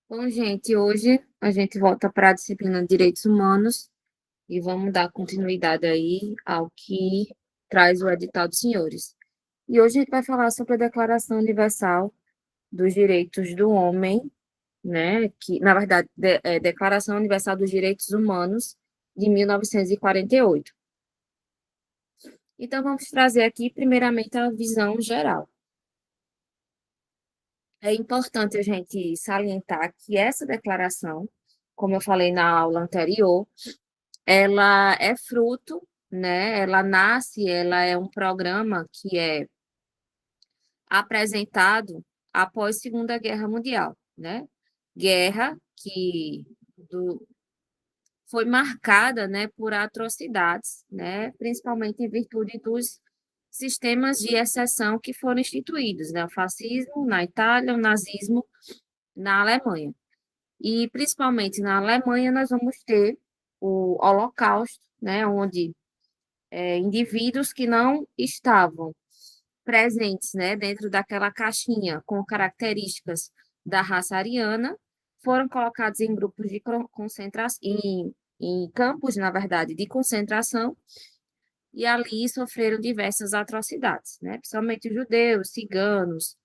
Bom, gente, hoje a gente volta para a disciplina de Direitos Humanos e vamos dar continuidade aí ao que traz o edital dos senhores. E hoje a gente vai falar sobre a Declaração Universal dos Direitos do Homem, né, que, na verdade, é Declaração Universal dos Direitos Humanos de 1948. Então, vamos trazer aqui, primeiramente, a visão geral. É importante a gente salientar que essa declaração, como eu falei na aula anterior, ela é fruto, né? Ela nasce, ela é um programa que é apresentado após Segunda Guerra Mundial, né? Guerra que foi marcada, né, por atrocidades, né? Principalmente em virtude dos sistemas de exceção que foram instituídos, né? O fascismo na Itália, o nazismo na Alemanha. E principalmente na Alemanha nós vamos ter o Holocausto, né, onde indivíduos que não estavam presentes, né, dentro daquela caixinha com características da raça ariana, foram colocados em grupos de concentração, em campos, na verdade, de concentração, e ali sofreram diversas atrocidades, né, principalmente judeus, ciganos,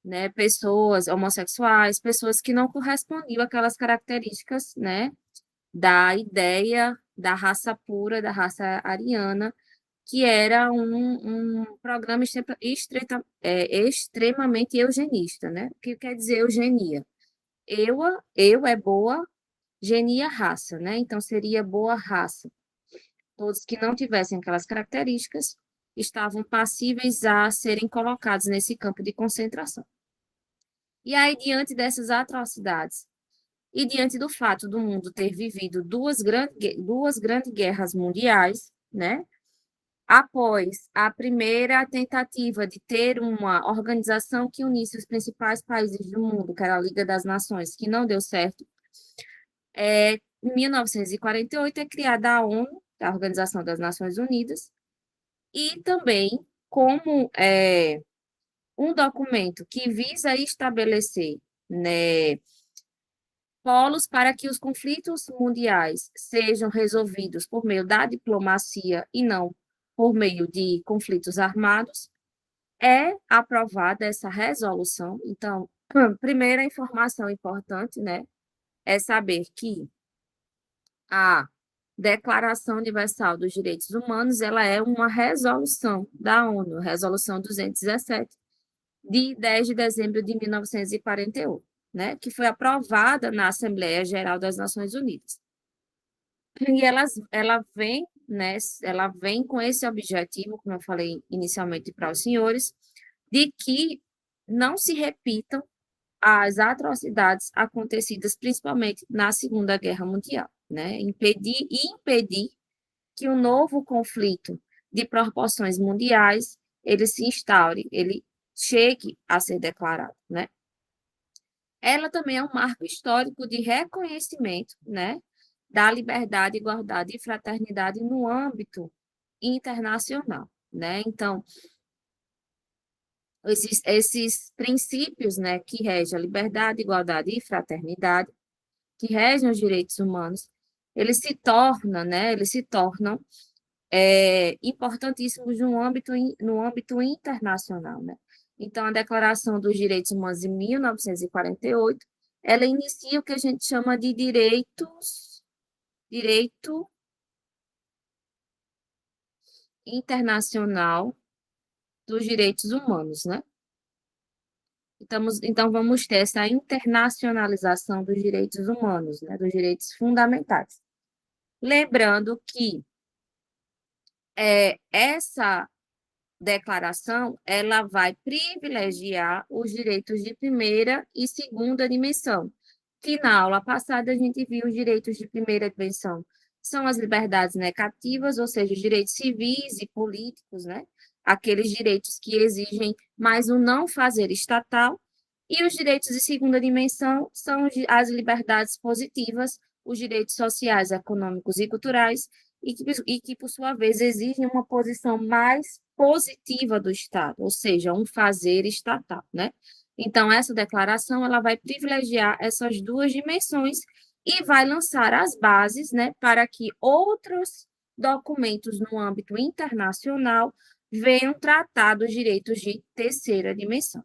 né, pessoas homossexuais, pessoas que não correspondiam àquelas características, né, da ideia da raça pura, da raça ariana, que era um programa extremamente eugenista, né? O que quer dizer eugenia? Eu é boa, genia raça, né? Então seria boa raça. Todos que não tivessem aquelas características estavam passíveis a serem colocados nesse campo de concentração. E aí, diante dessas atrocidades, e diante do fato do mundo ter vivido duas grandes guerras mundiais, né? Após a primeira tentativa de ter uma organização que unisse os principais países do mundo, que era a Liga das Nações, que não deu certo, em 1948 é criada a ONU, a Organização das Nações Unidas, e também como um documento que visa estabelecer, né, polos para que os conflitos mundiais sejam resolvidos por meio da diplomacia e não por meio de conflitos armados, é aprovada essa resolução. Então, primeira informação importante, né, é saber que a Declaração Universal dos Direitos Humanos, ela é uma resolução da ONU, Resolução 217, de 10 de dezembro de 1948, né, que foi aprovada na Assembleia Geral das Nações Unidas. E ela vem, né, ela vem com esse objetivo, como eu falei inicialmente para os senhores, de que não se repitam as atrocidades acontecidas principalmente na Segunda Guerra Mundial, né? Impedir que um novo conflito de proporções mundiais ele se instaure, ele chegue a ser declarado, né? Ela também é um marco histórico de reconhecimento, né, da liberdade, igualdade e fraternidade no âmbito internacional, né? Então, esses princípios, né, que regem a liberdade, igualdade e fraternidade, que regem os direitos humanos, eles se tornam importantíssimos no âmbito internacional, né? Então, a Declaração dos Direitos Humanos de 1948, ela inicia o que a gente chama de direito internacional dos direitos humanos, né? Então, vamos ter essa internacionalização dos direitos humanos, né, dos direitos fundamentais. Lembrando que essa declaração ela vai privilegiar os direitos de primeira e segunda dimensão, que na aula passada a gente viu os direitos de primeira dimensão. São as liberdades negativas, ou seja, os direitos civis e políticos, né? Aqueles direitos que exigem mais o não fazer estatal, E os direitos de segunda dimensão são as liberdades positivas, os direitos sociais, econômicos e culturais, e que, por sua vez, exigem uma posição mais positiva do Estado, ou seja, um fazer estatal, né? Então, essa declaração ela vai privilegiar essas duas dimensões e vai lançar as bases, né, para que outros documentos no âmbito internacional venham tratar dos direitos de terceira dimensão.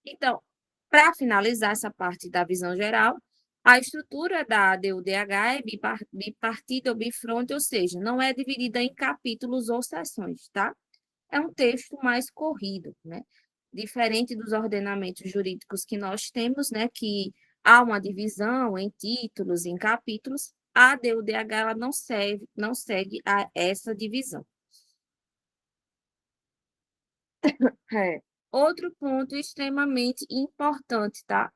Então, para finalizar essa parte da visão geral, a estrutura da ADU-DH é bipartida ou bifronte, ou seja, não é dividida em capítulos ou seções, tá? É um texto mais corrido, né? Diferente dos ordenamentos jurídicos que nós temos, né, que há uma divisão em títulos, em capítulos, a ADU-DH ela não segue essa divisão. É. Outro ponto extremamente importante, tá?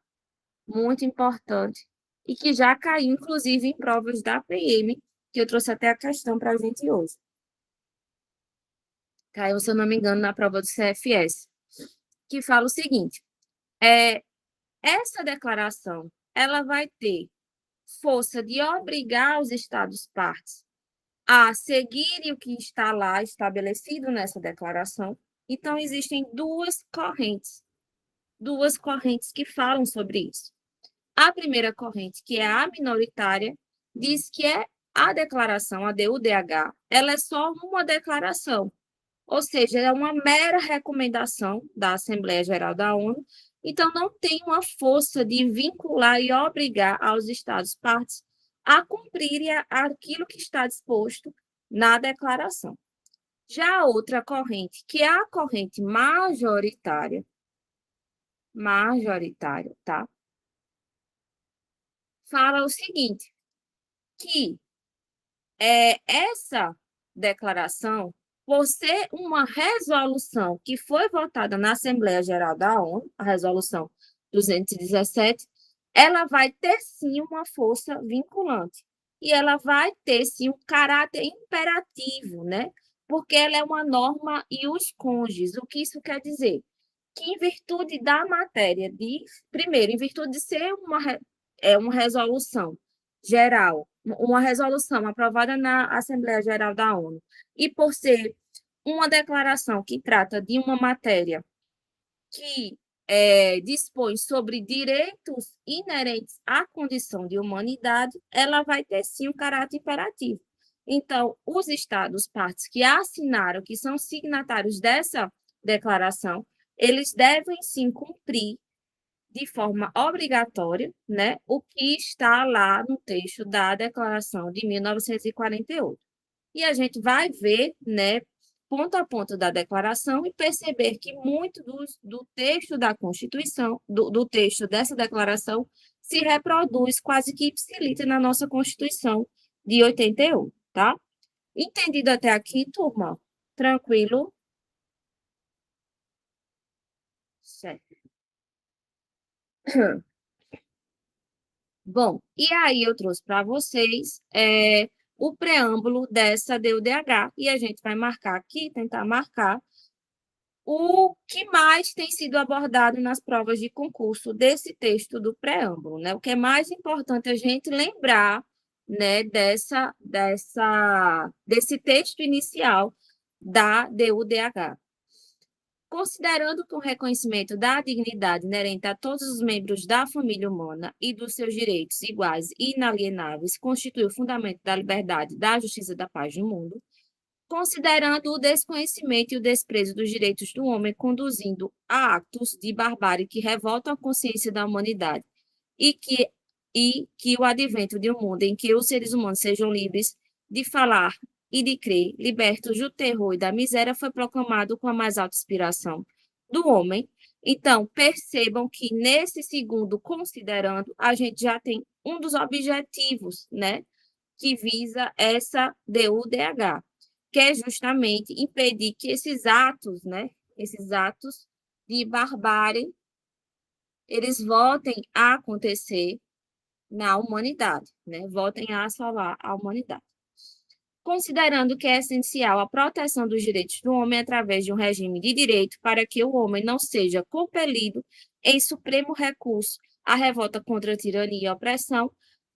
Muito importante, e que já caiu, inclusive, em provas da PM, que eu trouxe até a questão para a gente hoje. Caiu, se eu não me engano, na prova do CFS, que fala o seguinte: essa declaração ela vai ter força de obrigar os Estados-partes a seguirem o que está lá estabelecido nessa declaração. Então, existem duas correntes que falam sobre isso. A primeira corrente, que é a minoritária, diz que a declaração, a DUDH, ela é só uma declaração, ou seja, é uma mera recomendação da Assembleia Geral da ONU, então não tem uma força de vincular e obrigar aos Estados-partes a cumprirem aquilo que está disposto na declaração. Já a outra corrente, que é a corrente majoritária, tá? Fala o seguinte, que essa declaração, por ser uma resolução que foi votada na Assembleia Geral da ONU, a resolução 217, ela vai ter sim uma força vinculante e ela vai ter sim um caráter imperativo, né? Porque ela é uma norma ius congens. O que isso quer dizer? Que em virtude da matéria primeiro, em virtude de ser uma resolução geral, uma resolução aprovada na Assembleia Geral da ONU, e por ser uma declaração que trata de uma matéria que dispõe sobre direitos inerentes à condição de humanidade, ela vai ter sim um caráter imperativo. Então, os Estados-partes que assinaram, que são signatários dessa declaração, eles devem sim cumprir de forma obrigatória, né, o que está lá no texto da Declaração de 1948. E a gente vai ver, né, ponto a ponto da declaração e perceber que muito do texto da Constituição, do texto dessa declaração, se reproduz quase que ipsiliter na nossa Constituição de 88, tá? Entendido até aqui, turma? Tranquilo? Certo. Bom, e aí eu trouxe para vocês o preâmbulo dessa DUDH, e a gente vai marcar aqui, tentar marcar o que mais tem sido abordado nas provas de concurso desse texto do preâmbulo, né? O que é mais importante a gente lembrar, né, desse texto inicial da DUDH. Considerando que o reconhecimento da dignidade inerente a todos os membros da família humana e dos seus direitos iguais e inalienáveis constitui o fundamento da liberdade, da justiça e da paz no mundo, considerando o desconhecimento e o desprezo dos direitos do homem conduzindo a atos de barbárie que revoltam a consciência da humanidade e que o advento de um mundo em que os seres humanos sejam livres de falar e de crer, libertos do terror e da miséria, foi proclamado com a mais alta inspiração do homem. Então, percebam que nesse segundo, considerando, a gente já tem um dos objetivos, né, que visa essa DUDH, que é justamente impedir que esses atos, né, esses atos de barbárie, eles voltem a acontecer na humanidade, né, voltem a assolar a humanidade. considerando que é essencial a proteção dos direitos do homem através de um regime de direito para que o homem não seja compelido, em supremo recurso, à revolta contra a tirania e a opressão.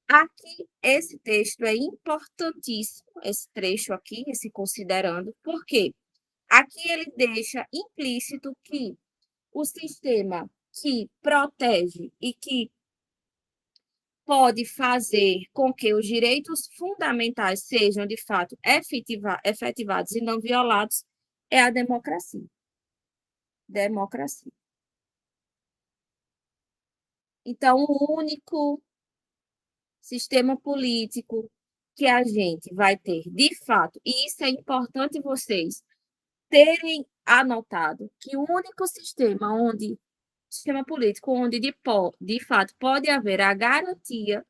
Aqui, esse texto é importantíssimo, esse trecho aqui, esse considerando, porque aqui ele deixa implícito que o sistema que protege e que pode fazer com que os direitos fundamentais sejam, de fato, efetivados e não violados é a democracia. Democracia. Então, o único sistema político que a gente vai ter, de fato, e isso é importante vocês terem anotado, que o único sistema político onde, de fato, pode haver a garantia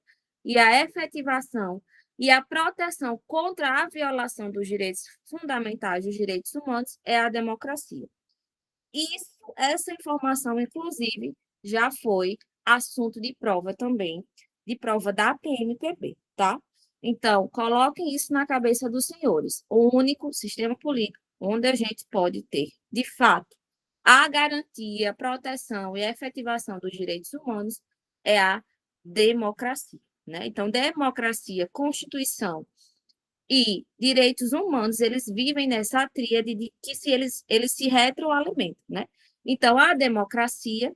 e a efetivação e a proteção contra a violação dos direitos fundamentais dos direitos humanos é a democracia. Essa informação, inclusive, já foi assunto de prova também, de prova da PMPB, tá? Então, coloquem isso na cabeça dos senhores. O único sistema político onde a gente pode ter, de fato, a garantia, a proteção e a efetivação dos direitos humanos é a democracia, né? Então, democracia, Constituição e direitos humanos, eles vivem nessa tríade de que eles se retroalimentam, né? Então, a democracia,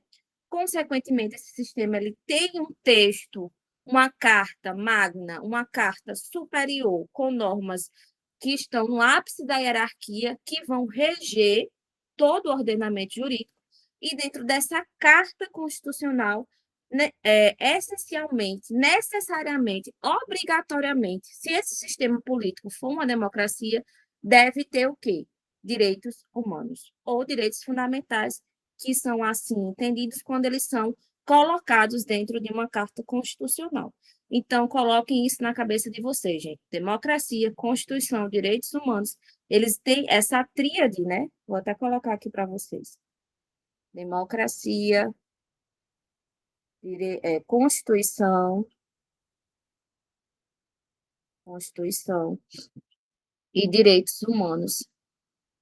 consequentemente, esse sistema ele tem um texto, uma carta magna, uma carta superior, com normas que estão no ápice da hierarquia, que vão reger todo o ordenamento jurídico, e dentro dessa carta constitucional, né, essencialmente, necessariamente, obrigatoriamente, se esse sistema político for uma democracia, deve ter o quê? Direitos humanos, ou direitos fundamentais, que são assim entendidos quando eles são colocados dentro de uma carta constitucional. Então, coloquem isso na cabeça de vocês, gente. Democracia, Constituição, direitos humanos, eles têm essa tríade, né? Vou até colocar aqui para vocês. Democracia, Constituição e direitos humanos.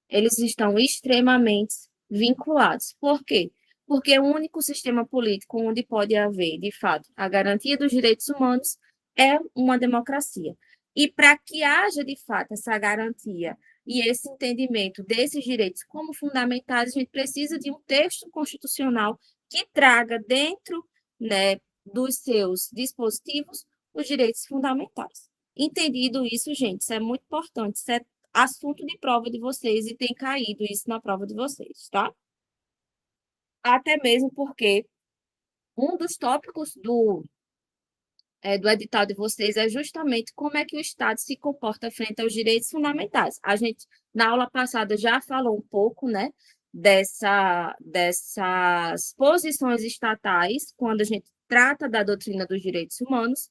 Eles estão extremamente vinculados. Por quê? Porque é o único sistema político onde pode haver, de fato, a garantia dos direitos humanos é uma democracia. E para que haja, de fato, essa garantia e esse entendimento desses direitos como fundamentais, a gente precisa de um texto constitucional que traga dentro, né, dos seus dispositivos os direitos fundamentais. Entendido isso, gente, isso é muito importante, isso é assunto de prova de vocês e tem caído isso na prova de vocês, tá? Até mesmo porque um dos tópicos do edital de vocês é justamente como é que o Estado se comporta frente aos direitos fundamentais. A gente, na aula passada, já falou um pouco, né, dessas posições estatais, quando a gente trata da doutrina dos direitos humanos,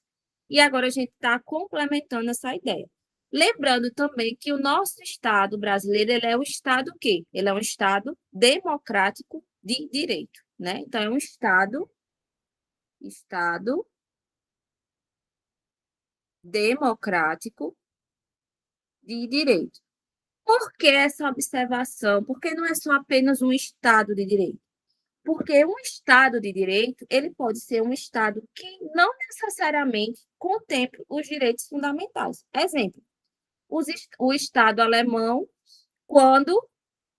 e agora a gente está complementando essa ideia. Lembrando também que o nosso Estado brasileiro, ele é um Estado o quê? Ele é um Estado democrático de direito, né? Então, é um Estado democrático de direito. Por que essa observação? Porque não é só apenas um Estado de direito. Porque um Estado de direito, ele pode ser um Estado que não necessariamente contemple os direitos fundamentais. Exemplo, o Estado alemão, quando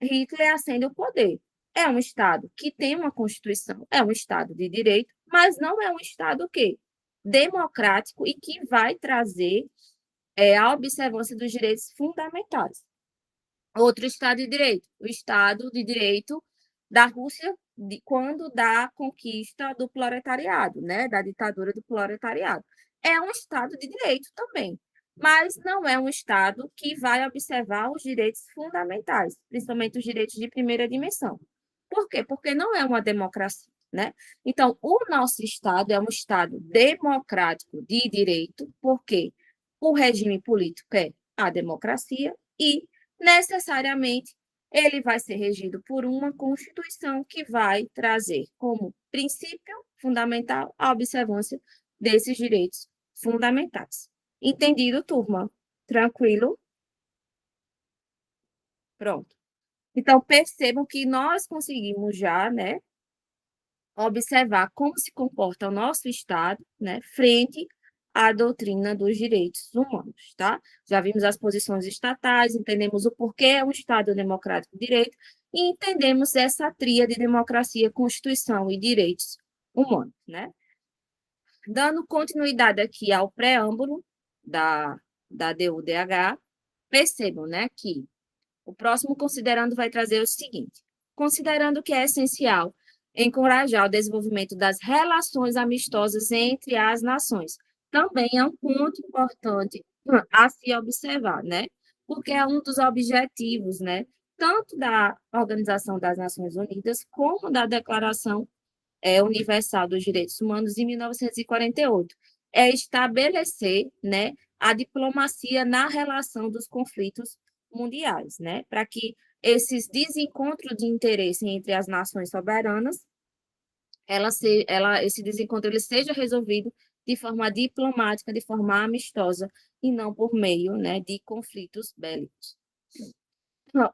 Hitler ascende ao poder. É um Estado que tem uma Constituição, é um Estado de direito, mas não é um Estado o quê? Democrático e que vai trazer a observância dos direitos fundamentais. Outro Estado de Direito, o Estado de Direito da Rússia, quando da conquista do proletariado, né? Da ditadura do proletariado. É um Estado de Direito também, mas não é um Estado que vai observar os direitos fundamentais, principalmente os direitos de primeira dimensão. Por quê? Porque não é uma democracia, né? Então, o nosso Estado é um Estado democrático de direito, porque o regime político é a democracia e, necessariamente, ele vai ser regido por uma Constituição que vai trazer como princípio fundamental a observância desses direitos fundamentais. Entendido, turma? Tranquilo? Pronto. Então, percebam que nós conseguimos já, né, observar como se comporta o nosso Estado, né, frente à doutrina dos direitos humanos, tá? Já vimos as posições estatais, entendemos o porquê é um Estado democrático de direito e entendemos essa tríade de democracia, Constituição e direitos humanos, né? Dando continuidade aqui ao preâmbulo da DUDH, percebam, né, que o próximo considerando vai trazer o seguinte: considerando que é essencial encorajar o desenvolvimento das relações amistosas entre as nações. Também é um ponto importante a se observar, né? Porque é um dos objetivos, né, tanto da Organização das Nações Unidas como da Declaração Universal dos Direitos Humanos de 1948, é estabelecer, né, a diplomacia na relação dos conflitos mundiais, né, para que esses desencontros de interesse entre as nações soberanas, esse desencontro ele seja resolvido de forma diplomática, de forma amistosa, e não por meio, né, de conflitos bélicos.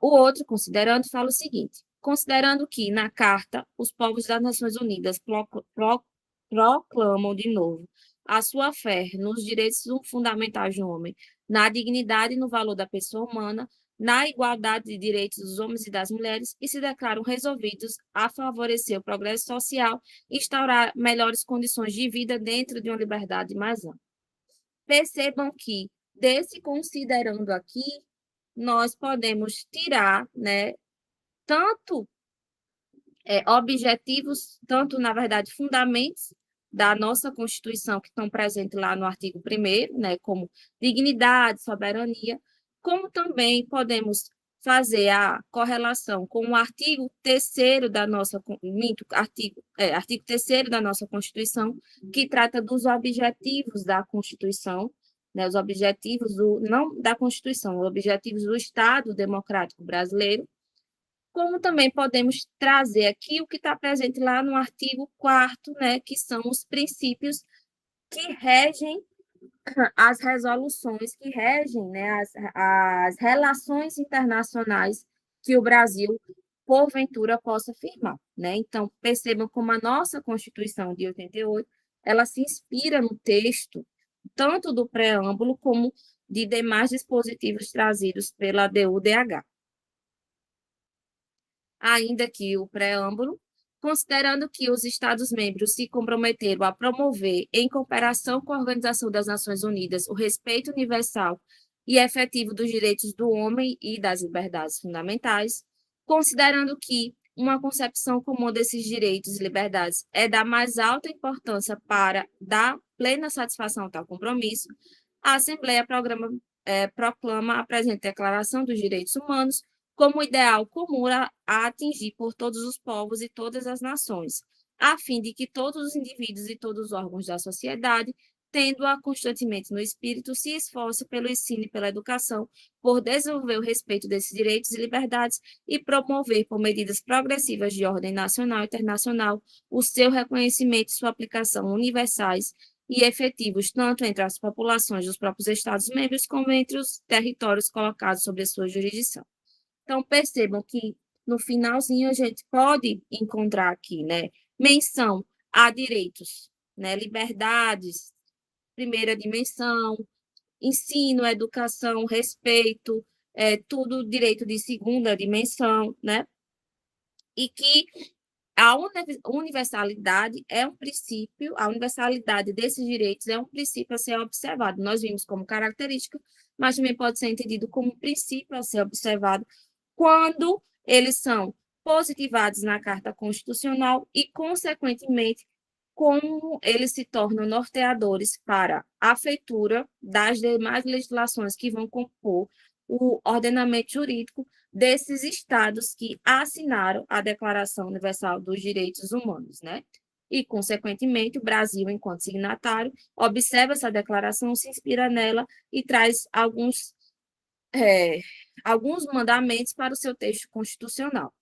O outro, considerando, fala o seguinte: considerando que, na Carta, os povos das Nações Unidas proclamam de novo a sua fé nos direitos fundamentais do homem, na dignidade e no valor da pessoa humana, na igualdade de direitos dos homens e das mulheres, e se declaram resolvidos a favorecer o progresso social e instaurar melhores condições de vida dentro de uma liberdade mais ampla. Percebam que, desse considerando aqui, nós podemos tirar, né, tanto objetivos, tanto, na verdade, fundamentos da nossa Constituição, que estão presentes lá no artigo 1º, né, como dignidade, soberania, como também podemos fazer a correlação com o artigo 3º da nossa, artigo 3º da nossa Constituição, que trata dos objetivos da Constituição, né, os objetivos não da Constituição, os objetivos do Estado Democrático Brasileiro, como também podemos trazer aqui o que está presente lá no artigo 4º, né, que são os princípios que regem as resoluções, que regem, né, as relações internacionais que o Brasil, porventura, possa firmar, né? Então, percebam como a nossa Constituição de 88, ela se inspira no texto, tanto do preâmbulo como de demais dispositivos trazidos pela DUDH. Ainda que o preâmbulo, considerando que os Estados-membros se comprometeram a promover, em cooperação com a Organização das Nações Unidas, o respeito universal e efetivo dos direitos do homem e das liberdades fundamentais, considerando que uma concepção comum desses direitos e liberdades é da mais alta importância para dar plena satisfação a tal compromisso, a Assembleia proclama a presente Declaração dos Direitos Humanos como ideal comum a atingir por todos os povos e todas as nações, a fim de que todos os indivíduos e todos os órgãos da sociedade, tendo-a constantemente no espírito, se esforcem pelo ensino e pela educação, por desenvolver o respeito desses direitos e liberdades e promover, por medidas progressivas de ordem nacional e internacional, o seu reconhecimento e sua aplicação universais e efetivos, tanto entre as populações dos próprios Estados-membros, como entre os territórios colocados sob a sua jurisdição. Então, percebam que no finalzinho a gente pode encontrar aqui, né, menção a direitos, né, liberdades, primeira dimensão, ensino, educação, respeito, tudo direito de segunda dimensão, né, e que a universalidade é um princípio, a universalidade desses direitos é um princípio a ser observado. Nós vimos como característica, mas também pode ser entendido como princípio a ser observado quando eles são positivados na Carta Constitucional e, consequentemente, como eles se tornam norteadores para a feitura das demais legislações que vão compor o ordenamento jurídico desses estados que assinaram a Declaração Universal dos Direitos Humanos, né? E, consequentemente, o Brasil, enquanto signatário, observa essa declaração, se inspira nela e traz alguns mandamentos para o seu texto constitucional.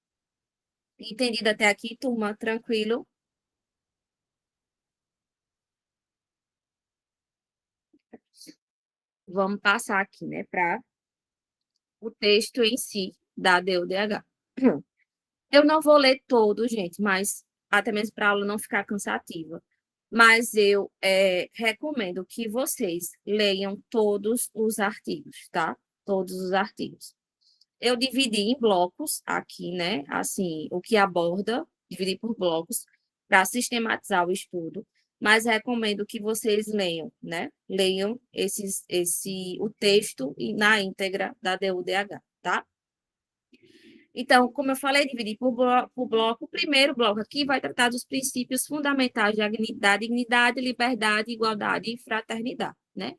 Entendido até aqui, turma? Tranquilo? Vamos passar aqui, né, para o texto em si da DUDH. Eu não vou ler todo, gente, mas até mesmo para a aula não ficar cansativa. Mas eu recomendo que vocês leiam todos os artigos, tá? Todos os artigos. Eu dividi em blocos aqui, né? Assim, o que aborda, dividi por blocos para sistematizar o estudo, mas recomendo que vocês leiam, né? Leiam o texto e na íntegra da DUDH, tá? Então, como eu falei, dividi por bloco. O primeiro bloco aqui vai tratar dos princípios fundamentais da dignidade, liberdade, igualdade e fraternidade, né?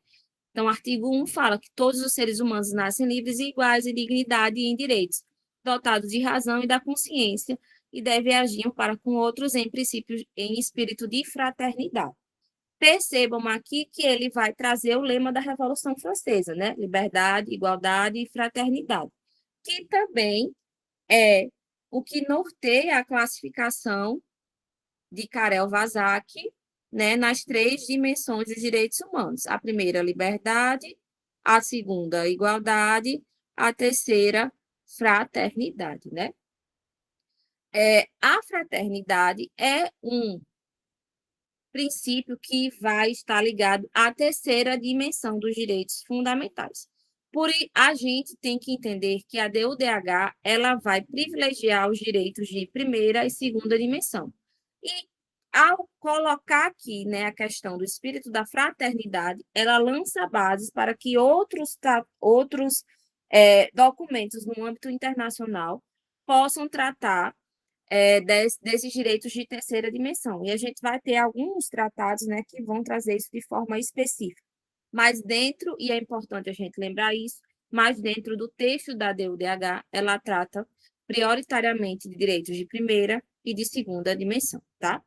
Então, o artigo 1 fala que todos os seres humanos nascem livres e iguais em dignidade e em direitos, dotados de razão e da consciência, e devem agir para com outros em princípios, em espírito de fraternidade. Percebam aqui que ele vai trazer o lema da Revolução Francesa, né? Liberdade, igualdade e fraternidade, que também é o que norteia a classificação de Karel-Vazak, né, nas 3 dimensões dos direitos humanos. A primeira, liberdade, a segunda, igualdade, a terceira, fraternidade, né? A fraternidade é um princípio que vai estar ligado à terceira dimensão dos direitos fundamentais. A gente tem que entender que a DUDH ela vai privilegiar os direitos de primeira e segunda dimensão. E ao colocar aqui, né, a questão do espírito da fraternidade, ela lança bases para que outros documentos no âmbito internacional possam tratar desses direitos de terceira dimensão. E a gente vai ter alguns tratados, né, que vão trazer isso de forma específica. Mas dentro, e é importante a gente lembrar isso, mas dentro do texto da DUDH, ela trata prioritariamente de direitos de primeira e de segunda dimensão, tá?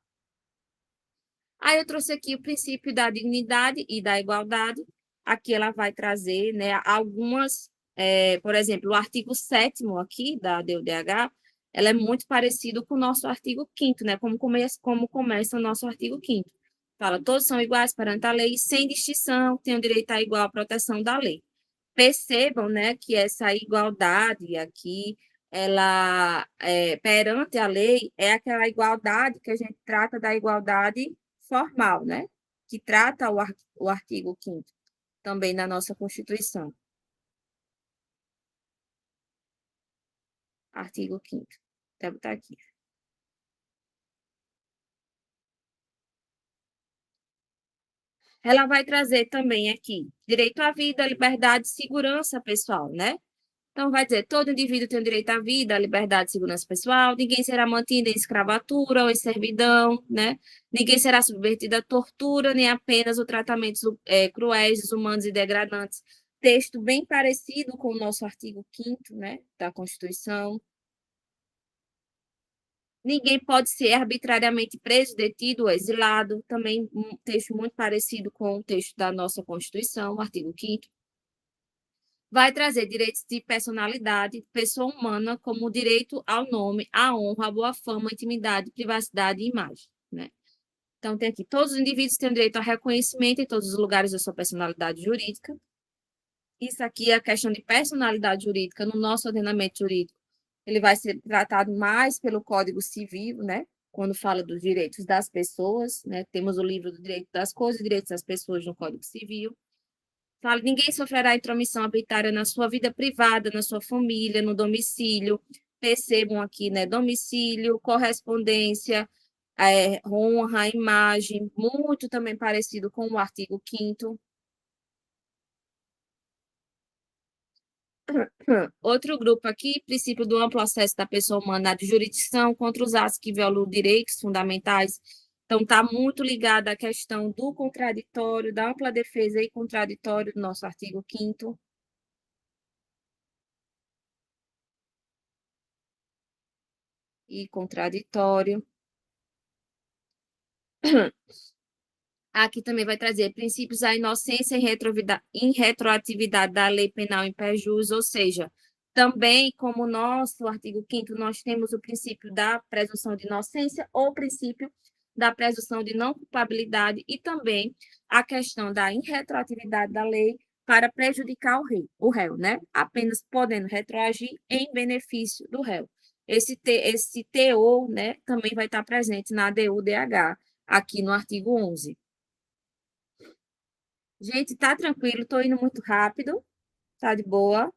Aí eu trouxe aqui o princípio da dignidade e da igualdade. Aqui ela vai trazer, né, algumas, por exemplo, o artigo 7º aqui da DUDH, ela é muito parecido com o nosso artigo 5º, né, como começa o nosso artigo 5º. Fala, todos são iguais perante a lei, sem distinção, têm o direito à igual proteção da lei. Percebam, né, que essa igualdade aqui, ela, perante a lei, é aquela igualdade que a gente trata da igualdade formal, né, que trata o artigo 5º, também da nossa Constituição. Artigo 5º. Até botar aqui. Ela vai trazer também aqui direito à vida, liberdade e segurança pessoal, né? Então, vai dizer, todo indivíduo tem o direito à vida, à liberdade e segurança pessoal, ninguém será mantido em escravatura ou em servidão, né? Ninguém será submetido à tortura, nem apenas o tratamentos cruéis, desumanos e degradantes. Texto bem parecido com o nosso artigo 5º, né, da Constituição. Ninguém pode ser arbitrariamente preso, detido ou exilado, também um texto muito parecido com o texto da nossa Constituição, o artigo 5º. Vai trazer direitos de personalidade, pessoa humana, como o direito ao nome, à honra, à boa fama, intimidade, privacidade e imagem, né? Então, tem aqui, todos os indivíduos têm direito a reconhecimento em todos os lugares da sua personalidade jurídica. Isso aqui é a questão de personalidade jurídica no nosso ordenamento jurídico. Ele vai ser tratado mais pelo Código Civil, né? Quando fala dos direitos das pessoas, né? Temos o livro do direito das coisas e direitos das pessoas no Código Civil. Fala, ninguém sofrerá intromissão arbitrária na sua vida privada, na sua família, no domicílio. Percebam aqui, né? Domicílio, correspondência, honra, imagem, muito também parecido com o artigo 5º. Outro grupo aqui, princípio do amplo acesso da pessoa humana à jurisdição contra os atos que violam direitos fundamentais. Então, está muito ligada à questão do contraditório, da ampla defesa e contraditório do nosso artigo 5º. E contraditório. Aqui também vai trazer princípios da inocência em retroatividade da lei penal em pé-jus, ou seja, também, como o nosso artigo 5º, nós temos o princípio da presunção de inocência ou o princípio da presunção de não culpabilidade e também a questão da irretroatividade da lei para prejudicar o réu, né? Apenas podendo retroagir em benefício do réu. Esse teor, né, também vai estar presente na ADU-DH, aqui no artigo 11. Gente, tá tranquilo, tô indo muito rápido, tá de boa.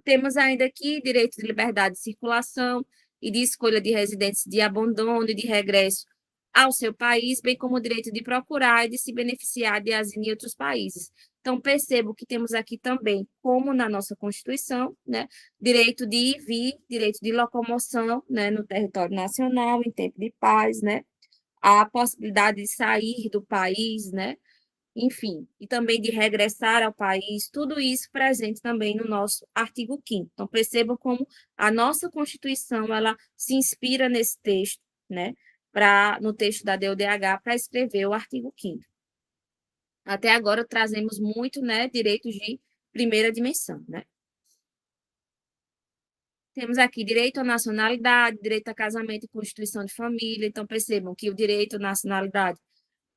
Temos ainda aqui direito de liberdade de circulação e de escolha de residência de abandono e de regresso ao seu país, bem como o direito de procurar e de se beneficiar de asilo em outros países. Então, percebo que temos aqui também, como na nossa Constituição, né, direito de ir e vir, direito de locomoção, né, no território nacional, em tempo de paz, né, a possibilidade de sair do país, né, enfim, e também de regressar ao país, tudo isso presente também no nosso artigo 5º. Então, percebam como a nossa Constituição, ela se inspira nesse texto, né, no texto da DUDH, para escrever o artigo 5º. Até agora, trazemos muito, né, direitos de primeira dimensão, né. Temos aqui direito à nacionalidade, direito a casamento e constituição de família. Então, percebam que o direito à nacionalidade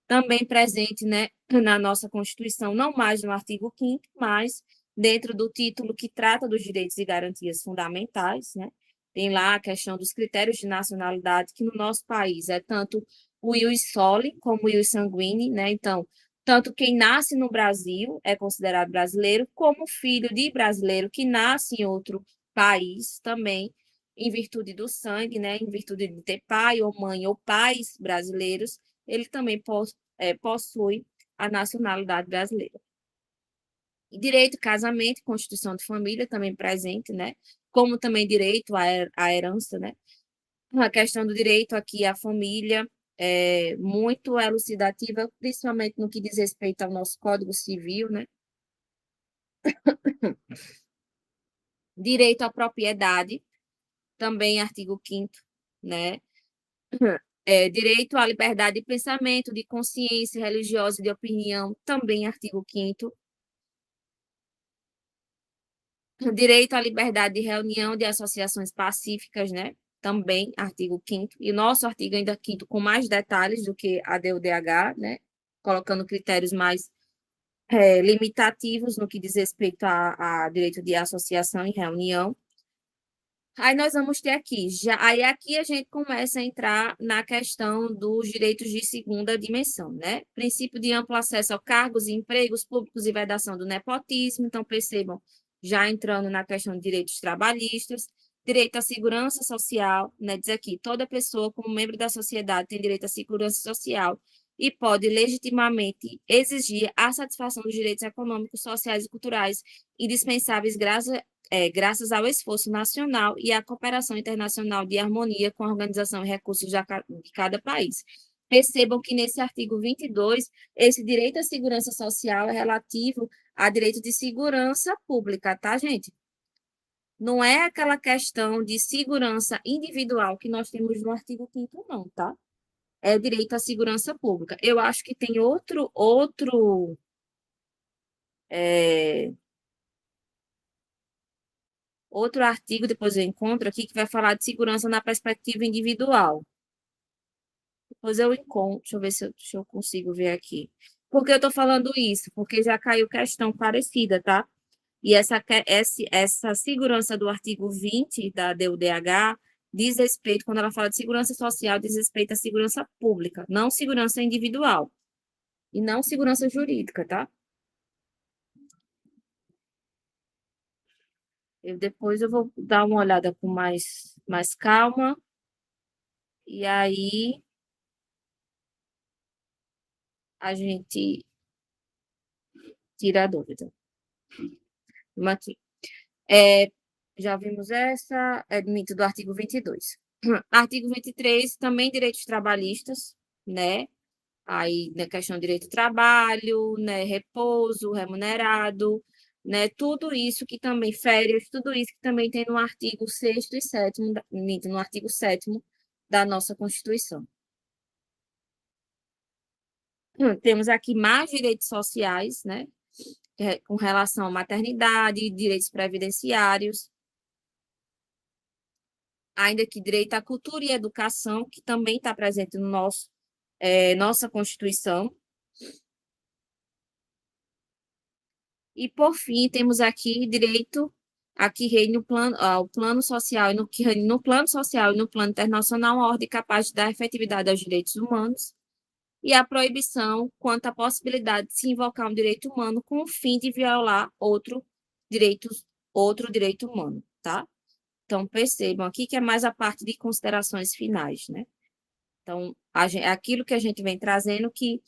também presente, né, na nossa Constituição, não mais no artigo 5º, mas dentro do título que trata dos direitos e garantias fundamentais, né? Tem lá a questão dos critérios de nacionalidade, que no nosso país é tanto o ius soli como o ius sanguine, né? Então, tanto quem nasce no Brasil é considerado brasileiro, como filho de brasileiro que nasce em outro país também, em virtude do sangue, né? Em virtude de ter pai ou mãe ou pais brasileiros, ele também possui a nacionalidade brasileira. E direito, casamento, constituição de família também presente, né? Como também direito à herança, né? A questão do direito aqui à família é muito elucidativa, principalmente no que diz respeito ao nosso Código Civil, né? Direito à propriedade, também artigo 5º, né? Direito à liberdade de pensamento, de consciência religiosa e de opinião, também artigo 5º. Direito à liberdade de reunião de associações pacíficas, né? Também artigo 5º. E o nosso artigo ainda 5º com mais detalhes do que a DUDH, né? Colocando critérios mais limitativos no que diz respeito a direito de associação e reunião. Aí nós vamos ter aqui, aí aqui a gente começa a entrar na questão dos direitos de segunda dimensão, né? Princípio de amplo acesso a cargos e empregos públicos e vedação do nepotismo, então percebam, já entrando na questão de direitos trabalhistas, direito à segurança social, né? Diz aqui, toda pessoa como membro da sociedade tem direito à segurança social e pode legitimamente exigir a satisfação dos direitos econômicos, sociais e culturais indispensáveis graças ao esforço nacional e à cooperação internacional de harmonia com a organização e recursos de cada país. Percebam que nesse artigo 22, esse direito à segurança social é relativo a direito de segurança pública, tá, gente? Não é aquela questão de segurança individual que nós temos no artigo 5º, não, tá? É direito à segurança pública. Eu acho que tem é, outro artigo, depois eu encontro aqui, que vai falar de segurança na perspectiva individual. Depois eu encontro, deixa eu ver se eu consigo ver aqui. Por que eu estou falando isso? Porque já caiu questão parecida, tá? E essa segurança do artigo 20 da DUDH diz respeito, quando ela fala de segurança social, diz respeito à segurança pública, não segurança individual. E não segurança jurídica, tá? Depois eu vou dar uma olhada com mais calma. E aí a gente tira a dúvida. Vamos aqui. Já vimos essa, mito do artigo 22. Artigo 23, também direitos trabalhistas, né? Aí, na questão de direito do trabalho, né? Repouso remunerado, né? Tudo isso que também, férias, tudo isso que também tem no artigo 6º e 7º, no artigo 7º da nossa Constituição. Temos aqui mais direitos sociais, né? Com relação à maternidade, direitos previdenciários, ainda que direito à cultura e educação, que também está presente no nosso nossa Constituição. E, por fim, temos aqui direito a que reine o plano social, e no, que reine no plano social e no plano internacional a ordem capaz de dar efetividade aos direitos humanos, e a proibição quanto à possibilidade de se invocar um direito humano com o fim de violar direito, outro direito humano, tá? Então, percebam aqui que é mais a parte de considerações finais, né? Então, aquilo que a gente vem trazendo que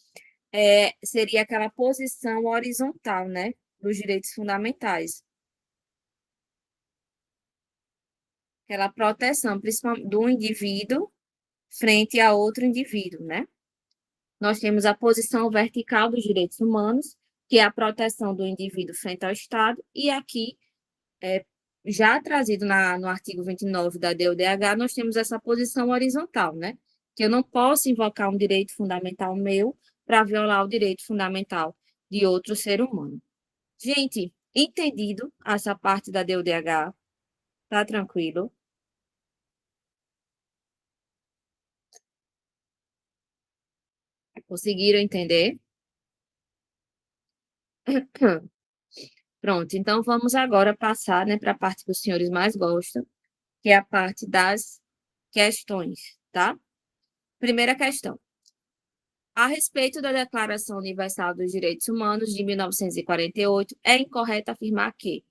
seria aquela posição horizontal, né, dos direitos fundamentais. Aquela proteção, principalmente do indivíduo frente a outro indivíduo, né? Nós temos a posição vertical dos direitos humanos, que é a proteção do indivíduo frente ao Estado, e aqui, já trazido no artigo 29 da DUDH, nós temos essa posição horizontal, né? Que eu não posso invocar um direito fundamental meu para violar o direito fundamental de outro ser humano. Gente, entendido essa parte da DUDH? Tá tranquilo? Conseguiram entender? Pronto, então vamos agora passar, né, para a parte que os senhores mais gostam, que é a parte das questões, tá? Primeira questão. A respeito da Declaração Universal dos Direitos Humanos de 1948, é incorreto afirmar que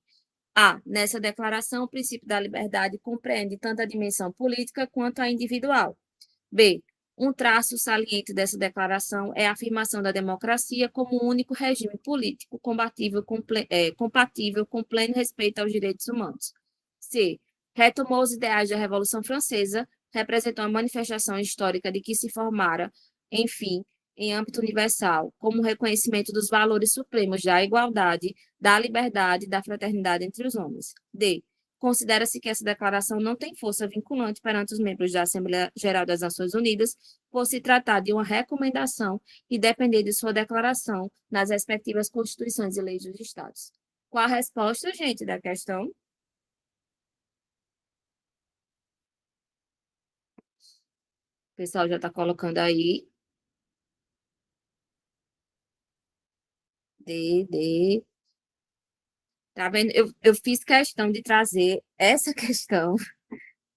A. Nessa declaração, o princípio da liberdade compreende tanto a dimensão política quanto a individual. B. Um traço saliente dessa declaração é a afirmação da democracia como um único regime político compatível com pleno respeito aos direitos humanos. C. Retomou os ideais da Revolução Francesa, representou a manifestação histórica de que se formara, enfim, em âmbito universal, como reconhecimento dos valores supremos da igualdade, da liberdade e da fraternidade entre os homens. D. Considera-se que essa declaração não tem força vinculante perante os membros da Assembleia Geral das Nações Unidas, por se tratar de uma recomendação e depender de sua declaração nas respectivas constituições e leis dos Estados. Qual a resposta, gente, da questão? O pessoal já está colocando aí. D. Tá vendo? Eu fiz questão de trazer essa questão,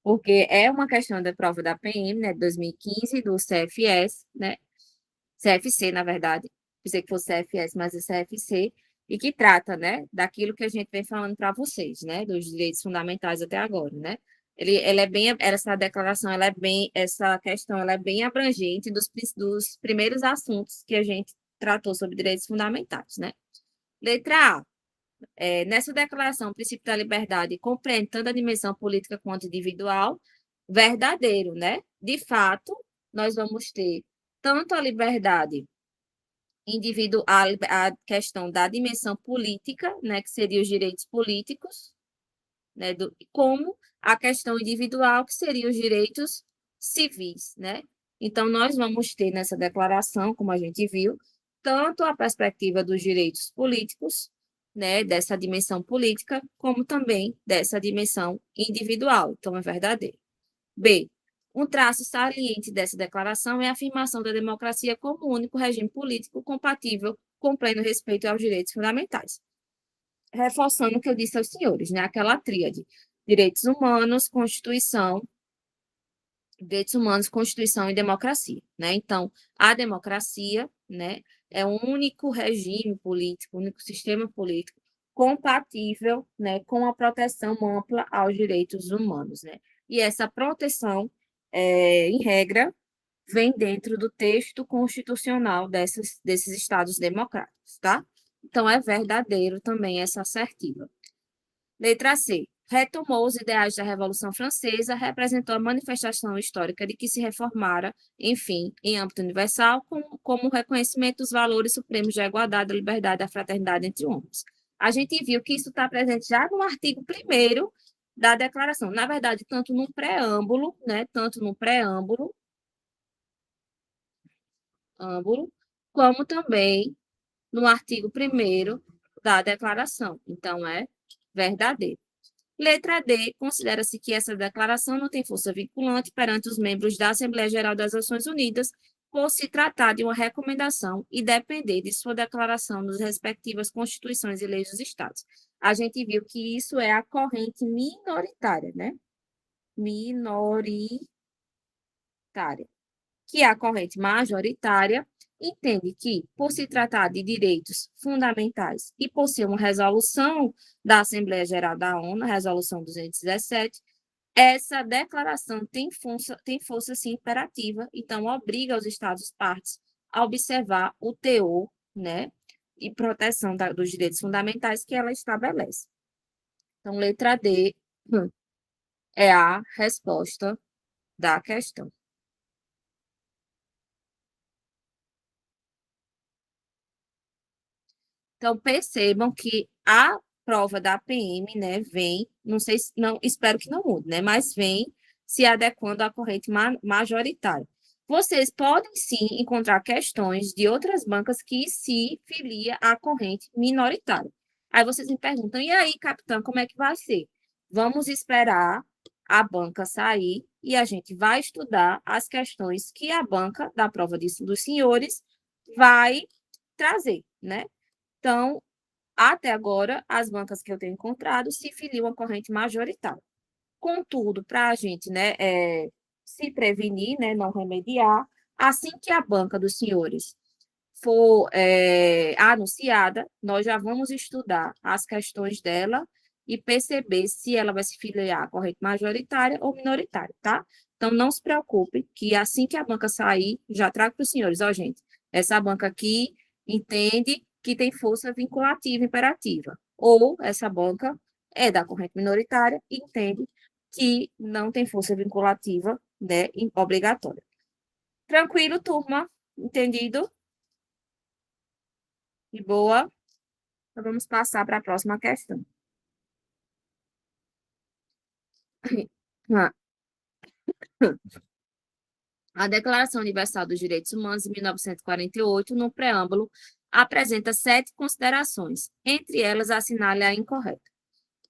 porque é uma questão da prova da PM, né, de 2015, do CFS, né, CFC, na verdade, pensei que fosse CFS, mas é CFC, e que trata, né, daquilo que a gente vem falando para vocês, né, dos direitos fundamentais até agora, né. Ela é bem, essa declaração, essa questão, ela é bem abrangente dos primeiros assuntos que a gente tratou sobre direitos fundamentais, né. Letra A. Nessa declaração, o princípio da liberdade compreende tanto a dimensão política quanto individual, verdadeiro, né? De fato, nós vamos ter tanto a liberdade individual, a questão da dimensão política, né, que seriam os direitos políticos, né, como a questão individual, que seriam os direitos civis, né? Então, nós vamos ter nessa declaração, como a gente viu, tanto a perspectiva dos direitos políticos, né, dessa dimensão política, como também dessa dimensão individual. Então, é verdadeiro. B. Um traço saliente dessa declaração é a afirmação da democracia como único regime político compatível com pleno respeito aos direitos fundamentais. Reforçando o que eu disse aos senhores, né? Aquela tríade: direitos humanos, Constituição e democracia, né? Então, a democracia, né, é o único regime político, o único sistema político compatível, né, com a proteção ampla aos direitos humanos, né? E essa proteção, em regra, vem dentro do texto constitucional desses estados democráticos, tá? Então, é verdadeiro também essa assertiva. Letra C. Retomou os ideais da Revolução Francesa, representou a manifestação histórica de que se reformara, enfim, em âmbito universal, como o reconhecimento dos valores supremos da igualdade, da liberdade e da fraternidade entre homens. A gente viu que isso está presente já no artigo 1º da declaração. Na verdade, tanto no preâmbulo, né, como também no artigo 1º da declaração. Então, é verdadeiro. Letra D. Considera-se que essa declaração não tem força vinculante perante os membros da Assembleia Geral das Nações Unidas, por se tratar de uma recomendação e depender de sua declaração nas respectivas constituições e leis dos estados. A gente viu que isso é a corrente minoritária, né? Minoritária. Que a corrente majoritária entende que, por se tratar de direitos fundamentais e por ser uma resolução da Assembleia Geral da ONU, a Resolução 217, essa declaração tem força sim, imperativa, então obriga os Estados-partes a observar o teor, né, e proteção dos direitos fundamentais que ela estabelece. Então, letra D é a resposta da questão. Então, percebam que a prova da PM, né, vem, não sei se, não, espero que não mude, né, mas vem se adequando à corrente majoritária. Vocês podem sim encontrar questões de outras bancas que se filia à corrente minoritária. Aí vocês me perguntam, e aí, capitão, como é que vai ser? Vamos esperar a banca sair e a gente vai estudar as questões que a banca da prova dos senhores vai trazer, né? Então, até agora, as bancas que eu tenho encontrado se filiam à corrente majoritária. Contudo, para a gente, né, se prevenir, né, não remediar, assim que a banca dos senhores for anunciada, nós já vamos estudar as questões dela e perceber se ela vai se filiar à corrente majoritária ou minoritária, tá? Então, não se preocupe, que assim que a banca sair, já trago para os senhores, ó, gente, essa banca aqui entende que tem força vinculativa imperativa, ou essa banca é da corrente minoritária e entende que não tem força vinculativa, né, obrigatória. Tranquilo, turma? Entendido? De boa? Então, vamos passar para a próxima questão. A Declaração Universal dos Direitos Humanos, de 1948, no preâmbulo, apresenta 7 considerações. Entre elas, assinale a incorreta.